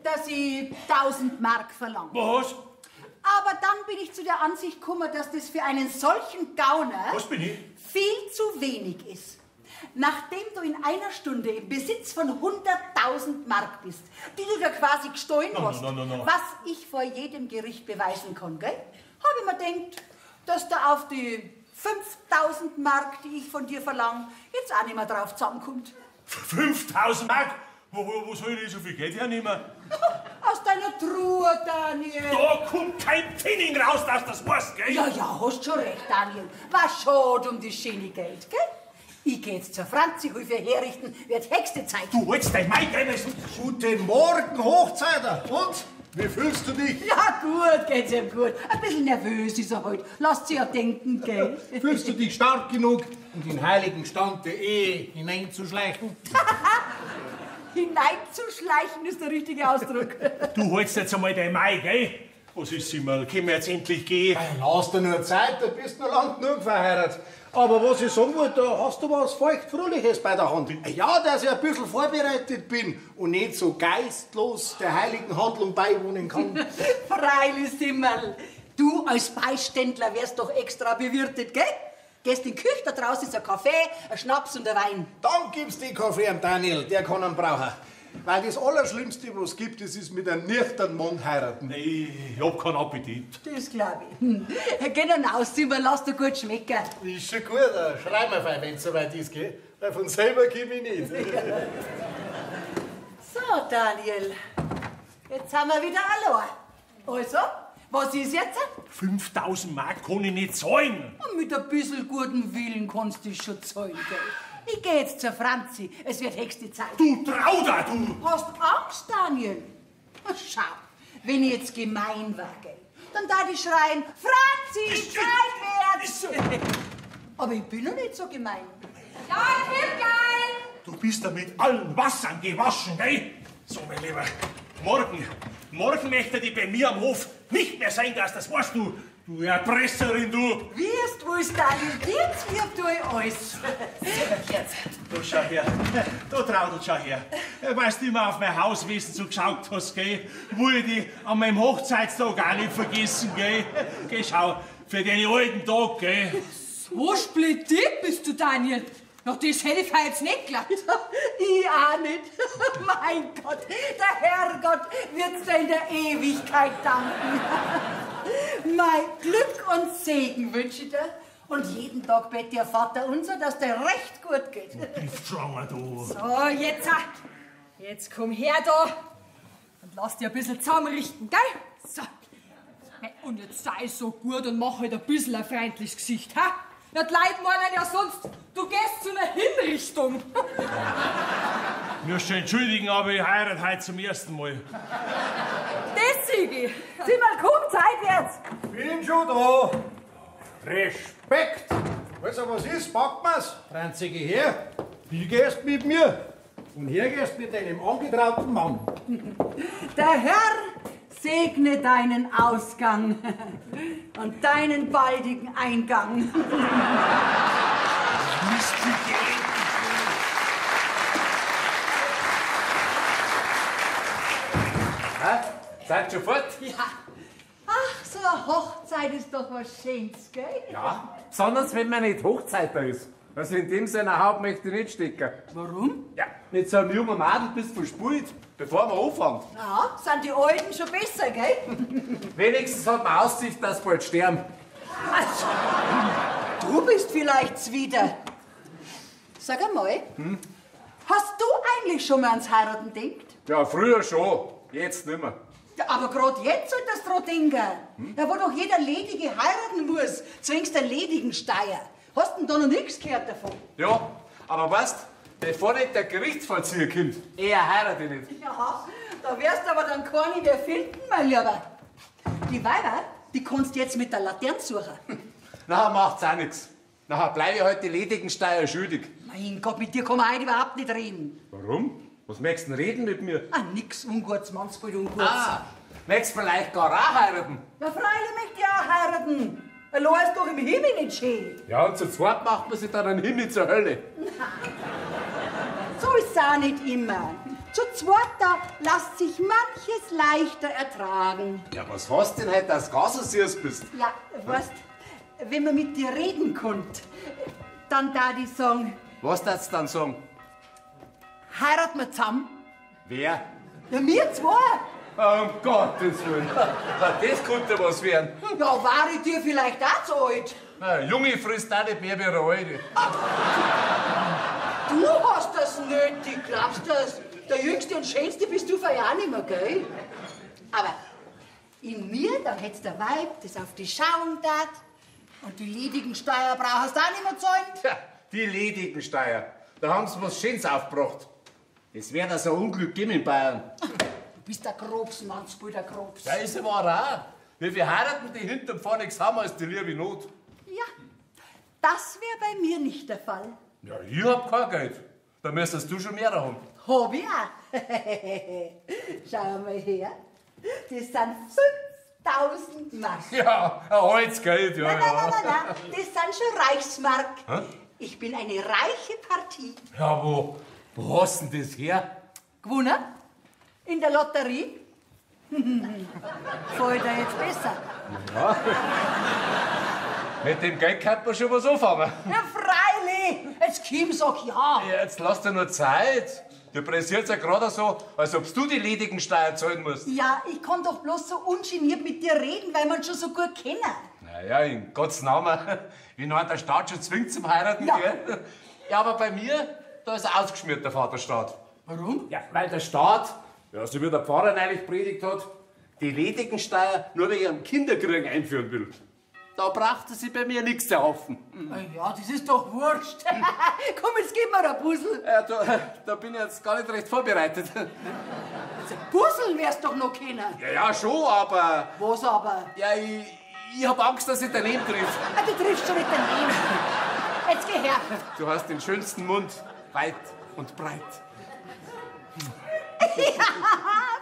dass ich 1000 Mark verlange. Was? Aber dann bin ich zu der Ansicht gekommen, dass das für einen solchen Gauner Was bin ich? viel zu wenig ist. Nachdem du in einer Stunde im Besitz von 100.000 Mark bist, die du dir quasi gestohlen hast, was ich vor jedem Gericht beweisen kann, gell? Habe ich mir gedacht, dass da auf die 5.000 Mark, die ich von dir verlange, jetzt auch nicht mehr drauf zusammenkommt. 5.000 Mark? Wo soll ich so viel Geld hernehmen? Aus deiner Truhe, Daniel. Da kommt kein Pfennig raus, dass das weißt, gell? Ja, hast schon recht, Daniel. Was schade um das schöne Geld, gell? Ich geh jetzt zur Franzi-Hilfe herrichten, wird höchste Zeit. Du hältst dein Mai müssen. Guten Morgen, Hochzeiter. Und? Wie fühlst du dich? Ja, gut, geht's ihm gut. Ein bisschen nervös ist er heute. Lasst sie ja denken, gell? Fühlst du dich stark genug, in den heiligen Stand der Ehe hineinzuschleichen? Hineinzuschleichen ist der richtige Ausdruck. Du hältst jetzt einmal dein Mai, gell? Was ist, Simmel? Können wir jetzt endlich gehen? Lass dir nur Zeit, du bist noch lang genug verheiratet. Aber was ich sagen wollte, da hast du was Feuchtfröhliches bei der Hand. Ja, dass ich ein bisschen vorbereitet bin und nicht so geistlos der heiligen Handlung beiwohnen kann. Freilich, Simmel. Du als Beiständler wärst doch extra bewirtet, gell? Gehst in die Küche, da draußen ist ein Kaffee, ein Schnaps und ein Wein. Dann gibst den Kaffee am Daniel, der kann ihn brauchen. Weil das Allerschlimmste, was es gibt, das ist mit einem nüchternen Mann heiraten. Nee, ich hab keinen Appetit. Das glaub ich. Geh dann aus, Simmel, lass dir gut schmecken. Ist schon gut, schrei mir fein, wenn es soweit ist, gell? Weil von selber komm ich nicht. So, Daniel, jetzt haben wir wieder allein. Also, was ist jetzt? 5000 Mark kann ich nicht zahlen. Und mit ein bisschen guten Willen kannst du schon zahlen, gell? Ich geh jetzt zur Franzi, es wird höchste Zeit. Du Trauder, du! Hast Angst, Daniel? Schau, wenn ich jetzt gemein war, gell, dann da die schreien, Franzi, seitwärts! Aber ich bin noch nicht so gemein. Ja, Kippgeil! Du bist da mit allen Wassern gewaschen, gell? So, mein Lieber, morgen möchte die bei mir am Hof nicht mehr sein, dass das weißt du. Du Erpresserin, du! Wirst wohl, Daniel, jetzt wird du alles. Du, schau her. Du Traudel, schau her. Weißt du, immer auf mein Hauswesen so geschaut hast, gell? Wo ich die an meinem Hochzeitstag auch nicht vergessen, gell? Geh, schau, für den alten Tag, gell? So splittig bist du, Daniel. Doch das hätte ich jetzt nicht geglaubt. Ich auch nicht. Mein Gott, der Herrgott wird's dir in der Ewigkeit danken. Mein Glück und Segen wünsche ich dir. Und jeden Tag bett dir Vater unser, dass dir recht gut geht. Giftschwanger, du. So, jetzt komm her da und lass dir ein bisschen zusammenrichten, gell? So. Und jetzt sei so gut und mach halt ein bisschen ein freundliches Gesicht, ha? Ja, die Leute meinen ja sonst, du gehst zu einer Hinrichtung. Musst du entschuldigen, aber ich heirate heute zum ersten Mal. Das Sigi. Sieh mal, komm, seitwärts. Bin schon da. Respekt. Also, was ist? Packt mir's. Franzi, geh her. Wie gehst mit mir? Und hier gehst mit deinem angetrauten Mann. Der Herr segne deinen Ausgang und deinen baldigen Eingang. Seid schon fort? Ja. Ach, so eine Hochzeit ist doch was Schönes, gell? Ja. Besonders wenn man nicht Hochzeiter ist. Also in dem Sinne Haupt möchte ich nicht stecken. Warum? Ja, mit so einem jungen Madel bist du verspult, bevor man anfängt. Ja, sind die Alten schon besser, gell? Wenigstens hat man Aussicht, dass sie bald sterben. Also, du bist vielleicht wieder. Sag einmal, hast du eigentlich schon mal ans Heiraten gedacht? Ja, früher schon, jetzt nicht mehr. Ja, aber gerade jetzt soll das dran denken. Ja, wo doch jeder Ledige heiraten muss, zwingst du einen ledigen Steier. Hast du denn da noch nichts gehört davon? Ja, aber weißt, bevor nicht der Gerichtsvollzieher kommt, eher heirate ich nicht. Ja, da wirst du aber dann keine mehr finden, mein Lieber. Die Weiber, die kannst du jetzt mit der Laterne suchen. Nachher macht's auch nichts. Nachher bleibe ich halt die ledigen Steier schuldig. Mein Gott, mit dir kann man heute überhaupt nicht reden. Warum? Was möchtest du denn reden mit mir? Ah, nix Ungutes, manchmal Ungutes. Möchtest du vielleicht gar auch heiraten? Ja, freilich möchte ich auch heiraten. Allein ist doch im Himmel nicht schön. Ja, und zu zweit macht man sich dann einen Himmel zur Hölle. So ist es auch nicht immer. Zu zweit da lässt sich manches leichter ertragen. Ja, was hast du denn heute, dass du gar so süß bist? Ja, weißt, wenn man mit dir reden kann, dann da die sagen, Was darfst du dann sagen? heiraten wir zusammen. Wer? Ja, wir zwei. Um Gottes Willen. Das könnte was werden. Ja, war ich dir vielleicht auch zu alt? Na, Junge frisst auch nicht mehr wie eine Alte. Du hast das nötig, glaubst du das? Der Jüngste und Schönste bist du für ja nicht mehr, gell? Aber in mir, dann hätt's der Weib, das auf die Schauen tat. Und die ledigen Steuer brauchst du auch nicht mehr zahlen. Tja, die ledigen Steuer. Da haben sie was Schönes aufgebracht. Das wäre so ein Unglück geben in Bayern. Du bist der Grobs, Mannsbull, der Grobs. Ja, ist aber auch. Wie viele heiraten, die hinterm vor nichts haben als die liebe Not? Ja, das wäre bei mir nicht der Fall. Ja, ich hab kein Geld. Da müsstest du schon mehr haben. Hab ich auch. Schau mal her. Das sind 5000 Mark. Ja, ein Holzgeld, ja. Nein, das sind schon Reichsmark. Hä? Ich bin eine reiche Partie. Ja, wo hast denn das her? Gewonnen? In der Lotterie? Fällt dir jetzt besser? Ja. Mit dem Geld kann man schon was anfangen. Ja, freilich. Jetzt Kim sagt ja. Ja, jetzt lass dir nur Zeit. Du pressierst ja gerade so, als ob du die ledigen Steuern zahlen musst. Ja, ich kann doch bloß so ungeniert mit dir reden, weil wir uns schon so gut kennen. Naja, in Gottes Namen. Wie noch der Staat schon zwingt zum Heiraten, Ja. gell? Ja, aber bei mir, da ist er ausgeschmiert, der Vaterstaat. Warum? Ja, weil der Staat, ja, so wie der Pfarrer neulich predigt hat, die ledigen Steuer nur wegen einem Kinderkrieg einführen will. Da brauchte sie bei mir nichts erhoffen. Ja, das ist doch wurscht. Komm, jetzt gib mir ein Puzzle. Ja, da bin ich jetzt gar nicht recht vorbereitet. Puzzle wärst doch noch kennen. Ja, schon, aber... Was aber? Ja, ich hab Angst, dass ich daneben triff. Ah, du triffst schon mit daneben. Jetzt geh her. Du hast den schönsten Mund, weit und breit. Ja,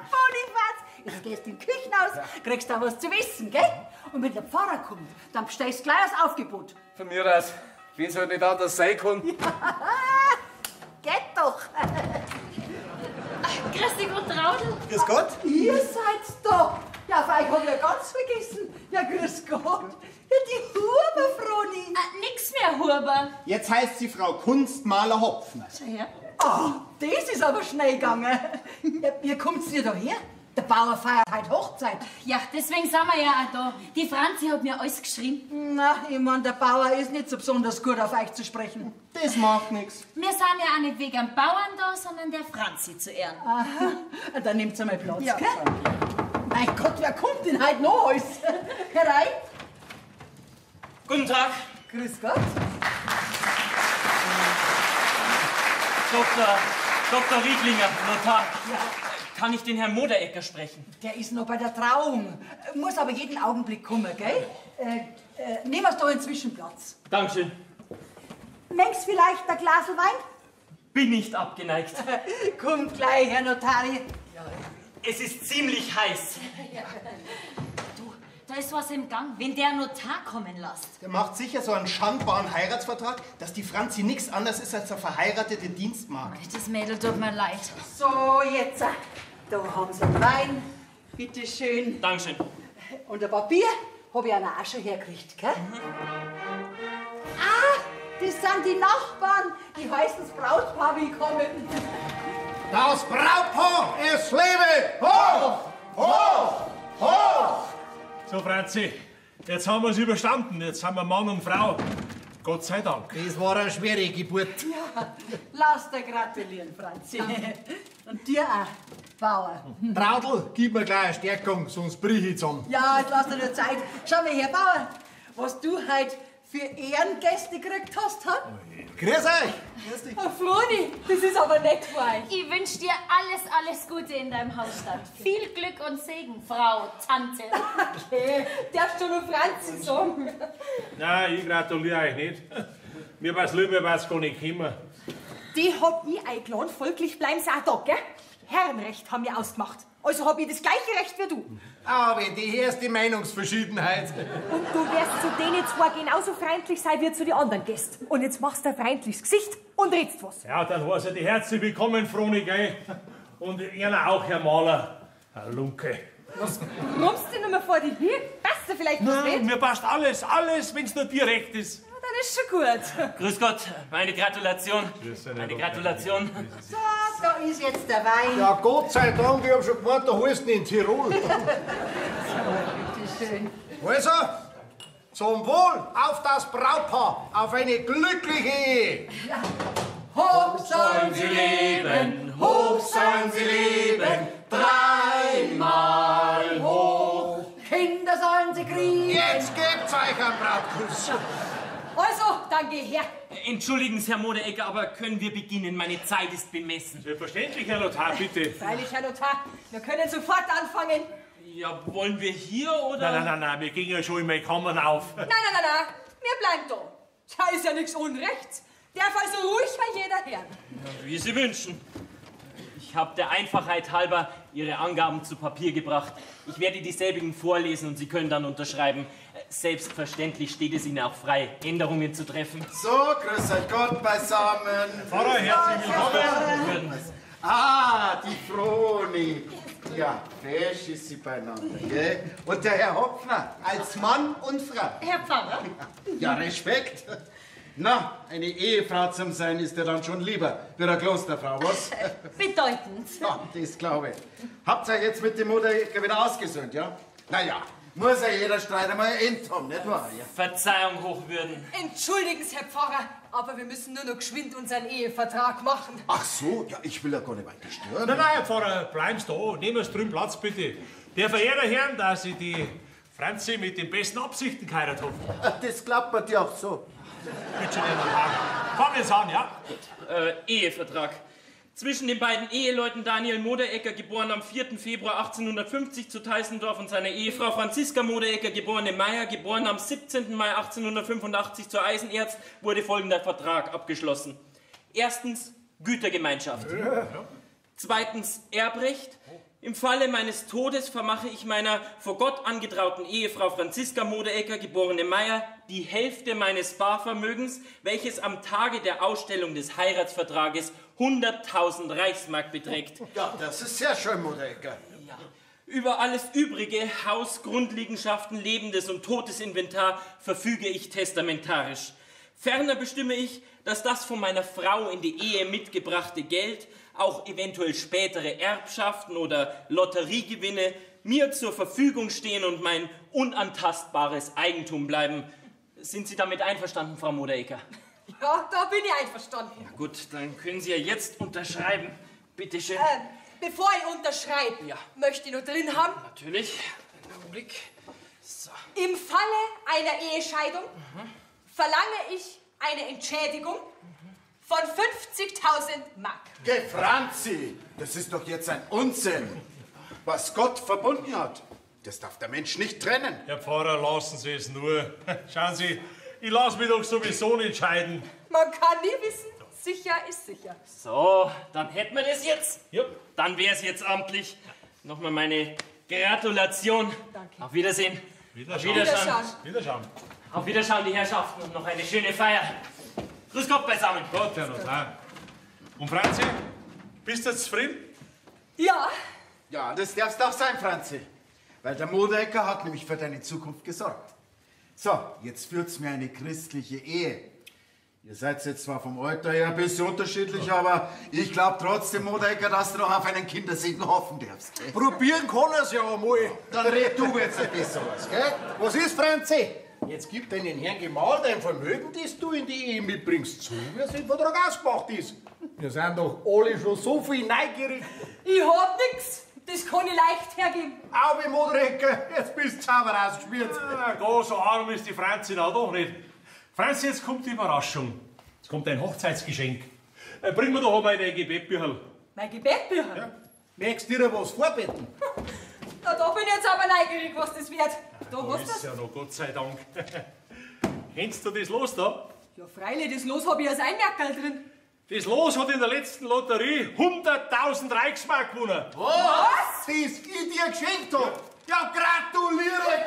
Bonifaz. Jetzt gehst du in die Küche raus, kriegst da was zu essen, gell? Und wenn der Pfarrer kommt, dann bestellst du gleich das Aufgebot. Von mir aus, wenn es halt nicht anders sein kann. Geht doch. Grüß dich, Gott, Traudl. Grüß Gott. Ihr seid da. Ja, auf euch hab ich ja ganz vergessen. Ja, grüß Gott. Ja, die Huber, Froni. Nix mehr, Huber. Jetzt heißt sie Frau Kunstmaler Hopfner. Ah, das ist aber schnell gegangen. Ja, wie kommt's ihr da her? Der Bauer feiert heute Hochzeit. Ja, deswegen sind wir ja auch da. Die Franzi hat mir alles geschrieben. Na, ich mein, der Bauer ist nicht so besonders gut auf euch zu sprechen. Das macht nichts. Wir sind ja auch nicht wegen dem Bauern da, sondern der Franzi zu Ehren. Aha, dann nehmt's einmal Platz, Ja. gell? Mein Gott, wer kommt denn heute noch alles? Herein. Guten Tag, Grüß Gott. Dr. Riedlinger, Notar. Kann ich den Herrn Moderecker sprechen? Der ist noch bei der Trauung. Muss aber jeden Augenblick kommen, gell? Nehmen wir's doch einen Zwischenplatz. Dankeschön. Mengst vielleicht ein Glas Wein? Bin nicht abgeneigt. Kommt gleich, Herr Notari. Es ist ziemlich heiß. Du, da ist was im Gang. Wenn der Notar kommen lässt. Der macht sicher so einen schandbaren Heiratsvertrag, dass die Franzi nichts anderes ist als eine verheiratete Dienstmagd. Das Mädel tut mir leid. So, jetzt. Da haben Sie einen Wein. Bitte schön. Dankeschön. Und ein Papier habe ich auch schon hergekriegt, gell? Ah, das sind die Nachbarn. Die heißen das Brautpaar willkommen. Das Brautpaar, es lebe! Hoch! Hoch! Hoch! So, Franzi, jetzt haben wir es überstanden. Jetzt sind wir Mann und Frau. Gott sei Dank. Das war eine schwere Geburt. Ja, lass dir gratulieren, Franzi. Und dir auch, Bauer. Traudl, gib mir gleich eine Stärkung, sonst brich ich zusammen. Ja, jetzt lass dir nur Zeit. Schau mal her, Bauer, was du heute für Ehrengäste gekriegt hast, ha? Grüß euch! Grüß dich. Froni, das ist aber nett für euch. Ich wünsche dir alles Gute in deinem Hausstand. Viel Glück und Segen, Frau, Tante. Okay, darfst du nur Franzi sagen? Nein, ich gratuliere euch nicht. Mir war's lieber, war's gar nicht kommen. Die hab ich eingeladen, folglich bleiben sie auch da, gell? Herrenrecht haben wir ausgemacht. Also hab ich das gleiche Recht wie du. Aber die erste Meinungsverschiedenheit. Und du wirst zu denen zwar genauso freundlich sein wie zu den anderen Gästen. Und jetzt machst du ein freundliches Gesicht und redst was. Ja, dann heißt die herzlich willkommen, Froni, gell? Und Ihnen auch, Herr Maler. Herr Lunke. Was brummst du denn noch vor dir hin? Passt dir vielleicht was Nein, nicht? mir passt alles, wenn's nur dir recht ist. Ja, dann ist schon gut. Grüß Gott, meine Gratulation. Meine Gratulation. So, da ist jetzt der Wein. Ja, Gott sei Dank, ich hab schon gemeint, da holst du ihn in Tirol. Bitte schön. Also, zum Wohl auf das Brautpaar, auf eine glückliche Ehe. Hoch Sollen sie leben, hoch sollen sie leben, dreimal Jetzt gebt's euch einen Brautkuss. Also, dann geh her. Entschuldigen Sie, Herr Moderegger, aber können wir beginnen? Meine Zeit ist bemessen. Selbstverständlich, Herr Notar, bitte. Freilich, Herr Notar, wir können sofort anfangen. Ja, wollen wir hier oder? Nein, wir gehen ja schon in meine Kammern auf. Nein, wir bleiben da. Da ist ja nichts Unrechts. Darf also ruhig mal jeder her. Ja, wie Sie wünschen. Ich habe der Einfachheit halber Ihre Angaben zu Papier gebracht. Ich werde dieselbigen vorlesen und Sie können dann unterschreiben. Selbstverständlich steht es Ihnen auch frei, Änderungen zu treffen. So, grüß euch Gott beisammen. Pfarrer, herzlich willkommen. Ah, die Froni. Ja, fesch ist sie beieinander, gell? Und der Herr Hopfner, als Mann und Frau. Herr Pfarrer? Ja, Respekt. Na, eine Ehefrau zum Sein ist ja dann schon lieber wie eine Klosterfrau, was? Bedeutend. Ja, das glaube ich. Habt ihr jetzt mit dem Moderegger wieder ausgesöhnt, ja? Naja, muss ja jeder Streit einmal ein Ende haben, nicht wahr? Ja. Verzeihung, Hochwürden. Entschuldigen Sie, Herr Pfarrer, aber wir müssen nur noch geschwind unseren Ehevertrag machen. Ach so, ja, ich will ja gar nicht weiter stören. Nein, Herr Pfarrer, bleiben Sie da. Nehmen Sie drüben Platz, bitte. Der verehrte Herrn, dass ich die Franzi mit den besten Absichten geheiratet habe. Das glaubt man dir auch so. Bitte schön, Herr Notar. Fangen wir jetzt an, ja? Ehevertrag. Zwischen den beiden Eheleuten Daniel Moderegger, geboren am 4. Februar 1850 zu Teissendorf, und seiner Ehefrau Franziska Moderegger, geborene Meyer, geboren am 17. Mai 1885 zu Eisenerz, wurde folgender Vertrag abgeschlossen. Erstens Gütergemeinschaft. Zweitens Erbrecht. Im Falle meines Todes vermache ich meiner vor Gott angetrauten Ehefrau Franziska Moderegger, geborene Meyer, die Hälfte meines Barvermögens, welches am Tage der Ausstellung des Heiratsvertrages 100.000 Reichsmark beträgt. Ja, das ist sehr schön, Moderegger. Ja. Über alles übrige, Haus, Grundliegenschaften, lebendes und totes Inventar verfüge ich testamentarisch. Ferner bestimme ich, dass das von meiner Frau in die Ehe mitgebrachte Geld, auch eventuell spätere Erbschaften oder Lotteriegewinne, mir zur Verfügung stehen und mein unantastbares Eigentum bleiben. Sind Sie damit einverstanden, Frau Moderegger? Ja, da bin ich einverstanden. Ja gut, dann können Sie ja jetzt unterschreiben. Bitte schön. Bevor ich unterschreibe, möchte ich noch drin haben. Natürlich. Einen Augenblick. So. Im Falle einer Ehescheidung verlange ich eine Entschädigung von 50.000 Mark. Geh, Franzi, das ist doch jetzt ein Unsinn. Was Gott verbunden hat, das darf der Mensch nicht trennen. Herr Pfarrer, lassen Sie es nur. Schauen Sie, ich lasse mich doch sowieso nicht scheiden. Man kann nie wissen, sicher ist sicher. So, dann hätten wir das jetzt. Ja. Dann wäre es jetzt amtlich. Nochmal meine Gratulation. Danke. Auf Wiedersehen. Wiederschauen. Wiederschauen. Auf Wiederschauen, die Herrschaften, und noch eine schöne Feier. Grüß Gott beisammen. Gott, Herr Notar. Und Franzi, bist du jetzt zufrieden? Ja. Ja, das darfst auch sein, Franzi. Weil der Moderegger hat nämlich für deine Zukunft gesorgt. So, jetzt führt's mir eine christliche Ehe. Ihr seid jetzt zwar vom Alter her ein bisschen unterschiedlich, aber ich glaube trotzdem, Moderegger, dass du noch auf einen Kindersegen hoffen darfst. Gell? Probieren kann er's ja einmal. Dann red du jetzt ein bisschen was, gell? Was ist, Franzi? Jetzt gib deinen Herrn Gemahl dein Vermögen, das du in die Ehe mitbringst, zu, wie es im Vertrag ausgemacht ist. Wir sind doch alle schon so viel neugierig. Ich hab nix. Das kann ich leicht hergeben. Auwe, Moderegger, jetzt bist du sauber ausgeschmiert. Ja, so arm ist die Franzi na doch nicht. Franzi, jetzt kommt die Überraschung. Jetzt kommt ein Hochzeitsgeschenk. Bring mir doch einmal dein Gebetbücherl. Mein Gebetbücher? Ja. Möchtest du dir was vorbeten? Na, da bin ich jetzt aber neugierig, was das wird. Da Da hast ist du's. ja noch, Gott sei Dank. Kennst du das Los da? Ja, freilich, das Los hab ich als Einmerkerl drin. Das Los hat in der letzten Lotterie 100.000 Reichsmark gewonnen. Was? Das ich dir geschenkt hab? Ja, gratuliere!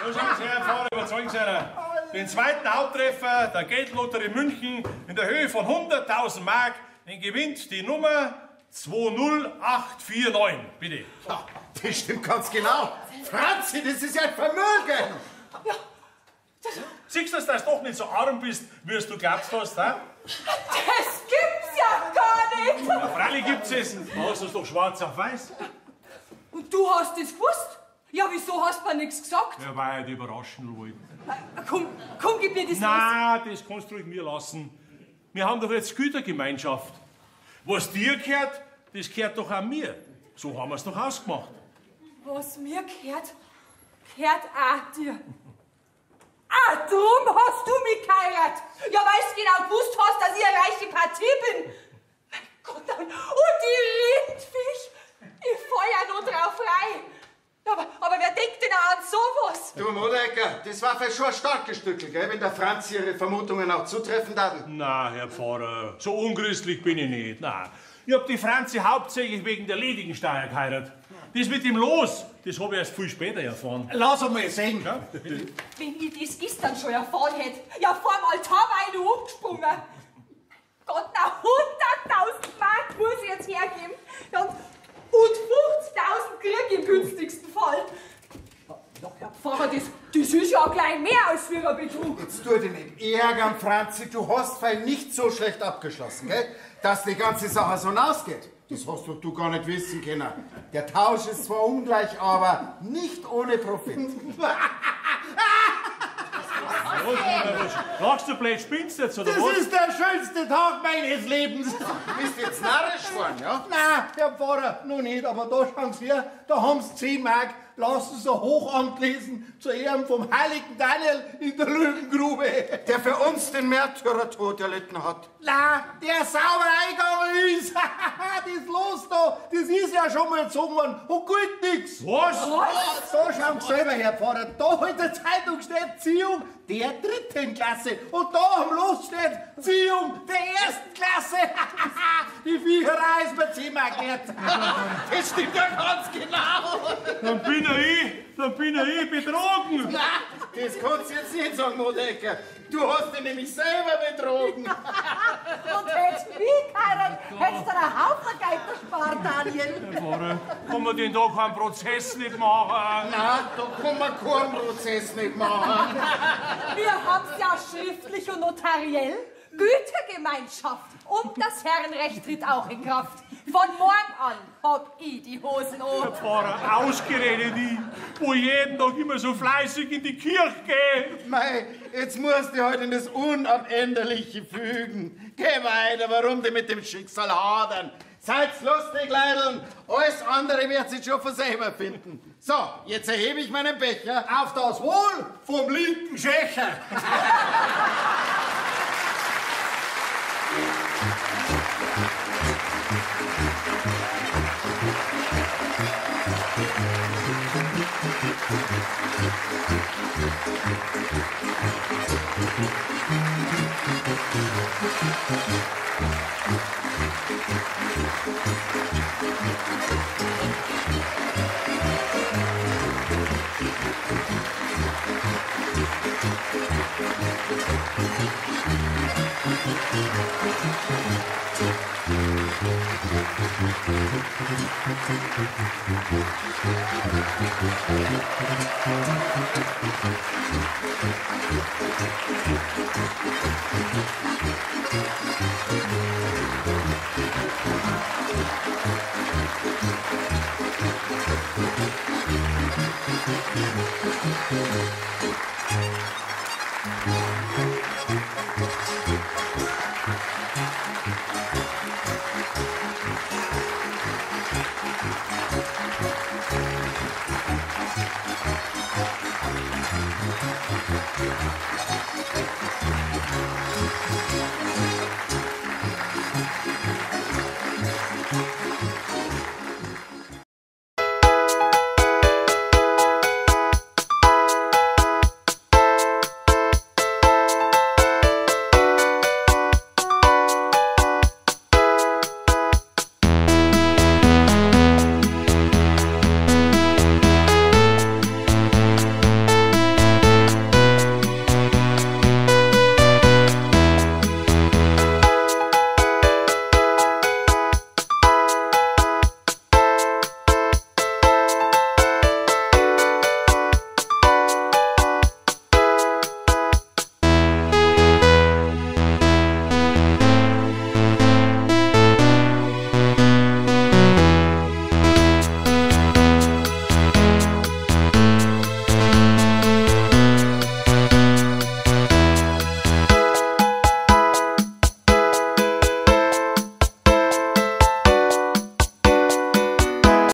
So, schauen Sie her, Pfarrer, überzeugen Sie einen. Den zweiten Haupttreffer der Geldlotterie München in der Höhe von 100.000 Mark, den gewinnt die Nummer 20849. Bitte. Ja, das stimmt ganz genau. Franzi, das ist ja ein Vermögen. Siehst du, dass du doch nicht so arm bist, wie es du glaubst hast, ha? Das gibt's ja gar nicht. Ja, freilich gibt's es. Da hast du es doch schwarz auf weiß. Und du hast das gewusst? Ja, wieso hast du mir nichts gesagt? Ja, weil ich dich überraschen wollte. Komm, gib mir das Nein, das kannst du ruhig mir lassen. Wir haben doch jetzt Gütergemeinschaft. Was dir gehört, das gehört doch auch mir. So haben wir es doch ausgemacht. Was mir gehört, gehört auch dir. drum hast du mich geheiratet. Ja, weil du genau gewusst hast, dass ich eine reiche Partie bin. Mein Gott, und die Rindfisch, ich fall ja nur drauf rein. Aber wer denkt denn auch an sowas? Du Modecker, das war vielleicht schon ein starkes Stückel, gell, wenn der Franz Ihre Vermutungen auch zutreffen darf. Na, Herr Pfarrer, so unchristlich bin ich nicht. Na, ich hab die Franzi hauptsächlich wegen der ledigen Steuer geheiratet. Das mit dem Los, das hab ich erst viel später erfahren. Lass mal sehen. Ja? Wenn ich das gestern schon erfahren hätte, ja, vor dem Altar war ich noch umgesprungen. Gott, na 100.000 Mark muss ich jetzt hergeben. Ja, und 50.000 krieg ich im günstigsten Fall. Ja, Herr Pfarrer, das ist ja gleich mehr als für einen Betrug. Jetzt tu dich nicht ärgern, Franzi, du hast vielleicht nicht so schlecht abgeschlossen, gell? Dass die ganze Sache so ausgeht. Das hast du gar nicht wissen können. Der Tausch ist zwar ungleich, aber nicht ohne Profit. Lachst du blöd, spinnst du jetzt, oder was? Das ist der schönste Tag meines Lebens. Du bist jetzt narrisch geworden, ja? Nein, Herr Pfarrer, noch nicht, aber da schauen Sie her, da haben Sie 10 Mark. Lassen Sie hoch anlesen zu Ehren vom heiligen Daniel in der Löwengrube. Der für uns den Märtyrertod erlitten hat. Na, der sauber eingegangen ist. Das Los da, das ist ja schon mal gezogen worden und gut nix. Was? Da schauen Sie selber her, Pfarrer. Da in der Zeitung steht Ziehung der 3. Klasse. Und da am Los steht Ziehung der 1. Klasse. Die Viecherei ist mir 10 Mark wert. Das stimmt ja ganz genau. Dann bin ich betrogen. Das kannst du jetzt nicht sagen, Modecker. Du hast dich nämlich selber betrogen. Und hättest du mich geheiratet, hättest du einen Haufen Geld gespart, Daniel. Herr Pfarrer, kann man denn da keinen Prozess nicht machen? Nein, da kann man keinen Prozess nicht machen. Wir haben's ja schriftlich und notariell. Gütergemeinschaft und das Herrenrecht tritt auch in Kraft. Von morgen an hab ich die Hosen Herr an. Pfarrer, ausgerechnet ich, wo ich jeden Tag immer so fleißig in die Kirche gehe. Mei, jetzt musst du halt in das Unabänderliche fügen. Geh weiter, warum die mit dem Schicksal hadern? Seid lustig, Leideln. Alles andere wird sich schon von selber finden. So, jetzt erhebe ich meinen Becher. Auf das Wohl vom linken Schächer.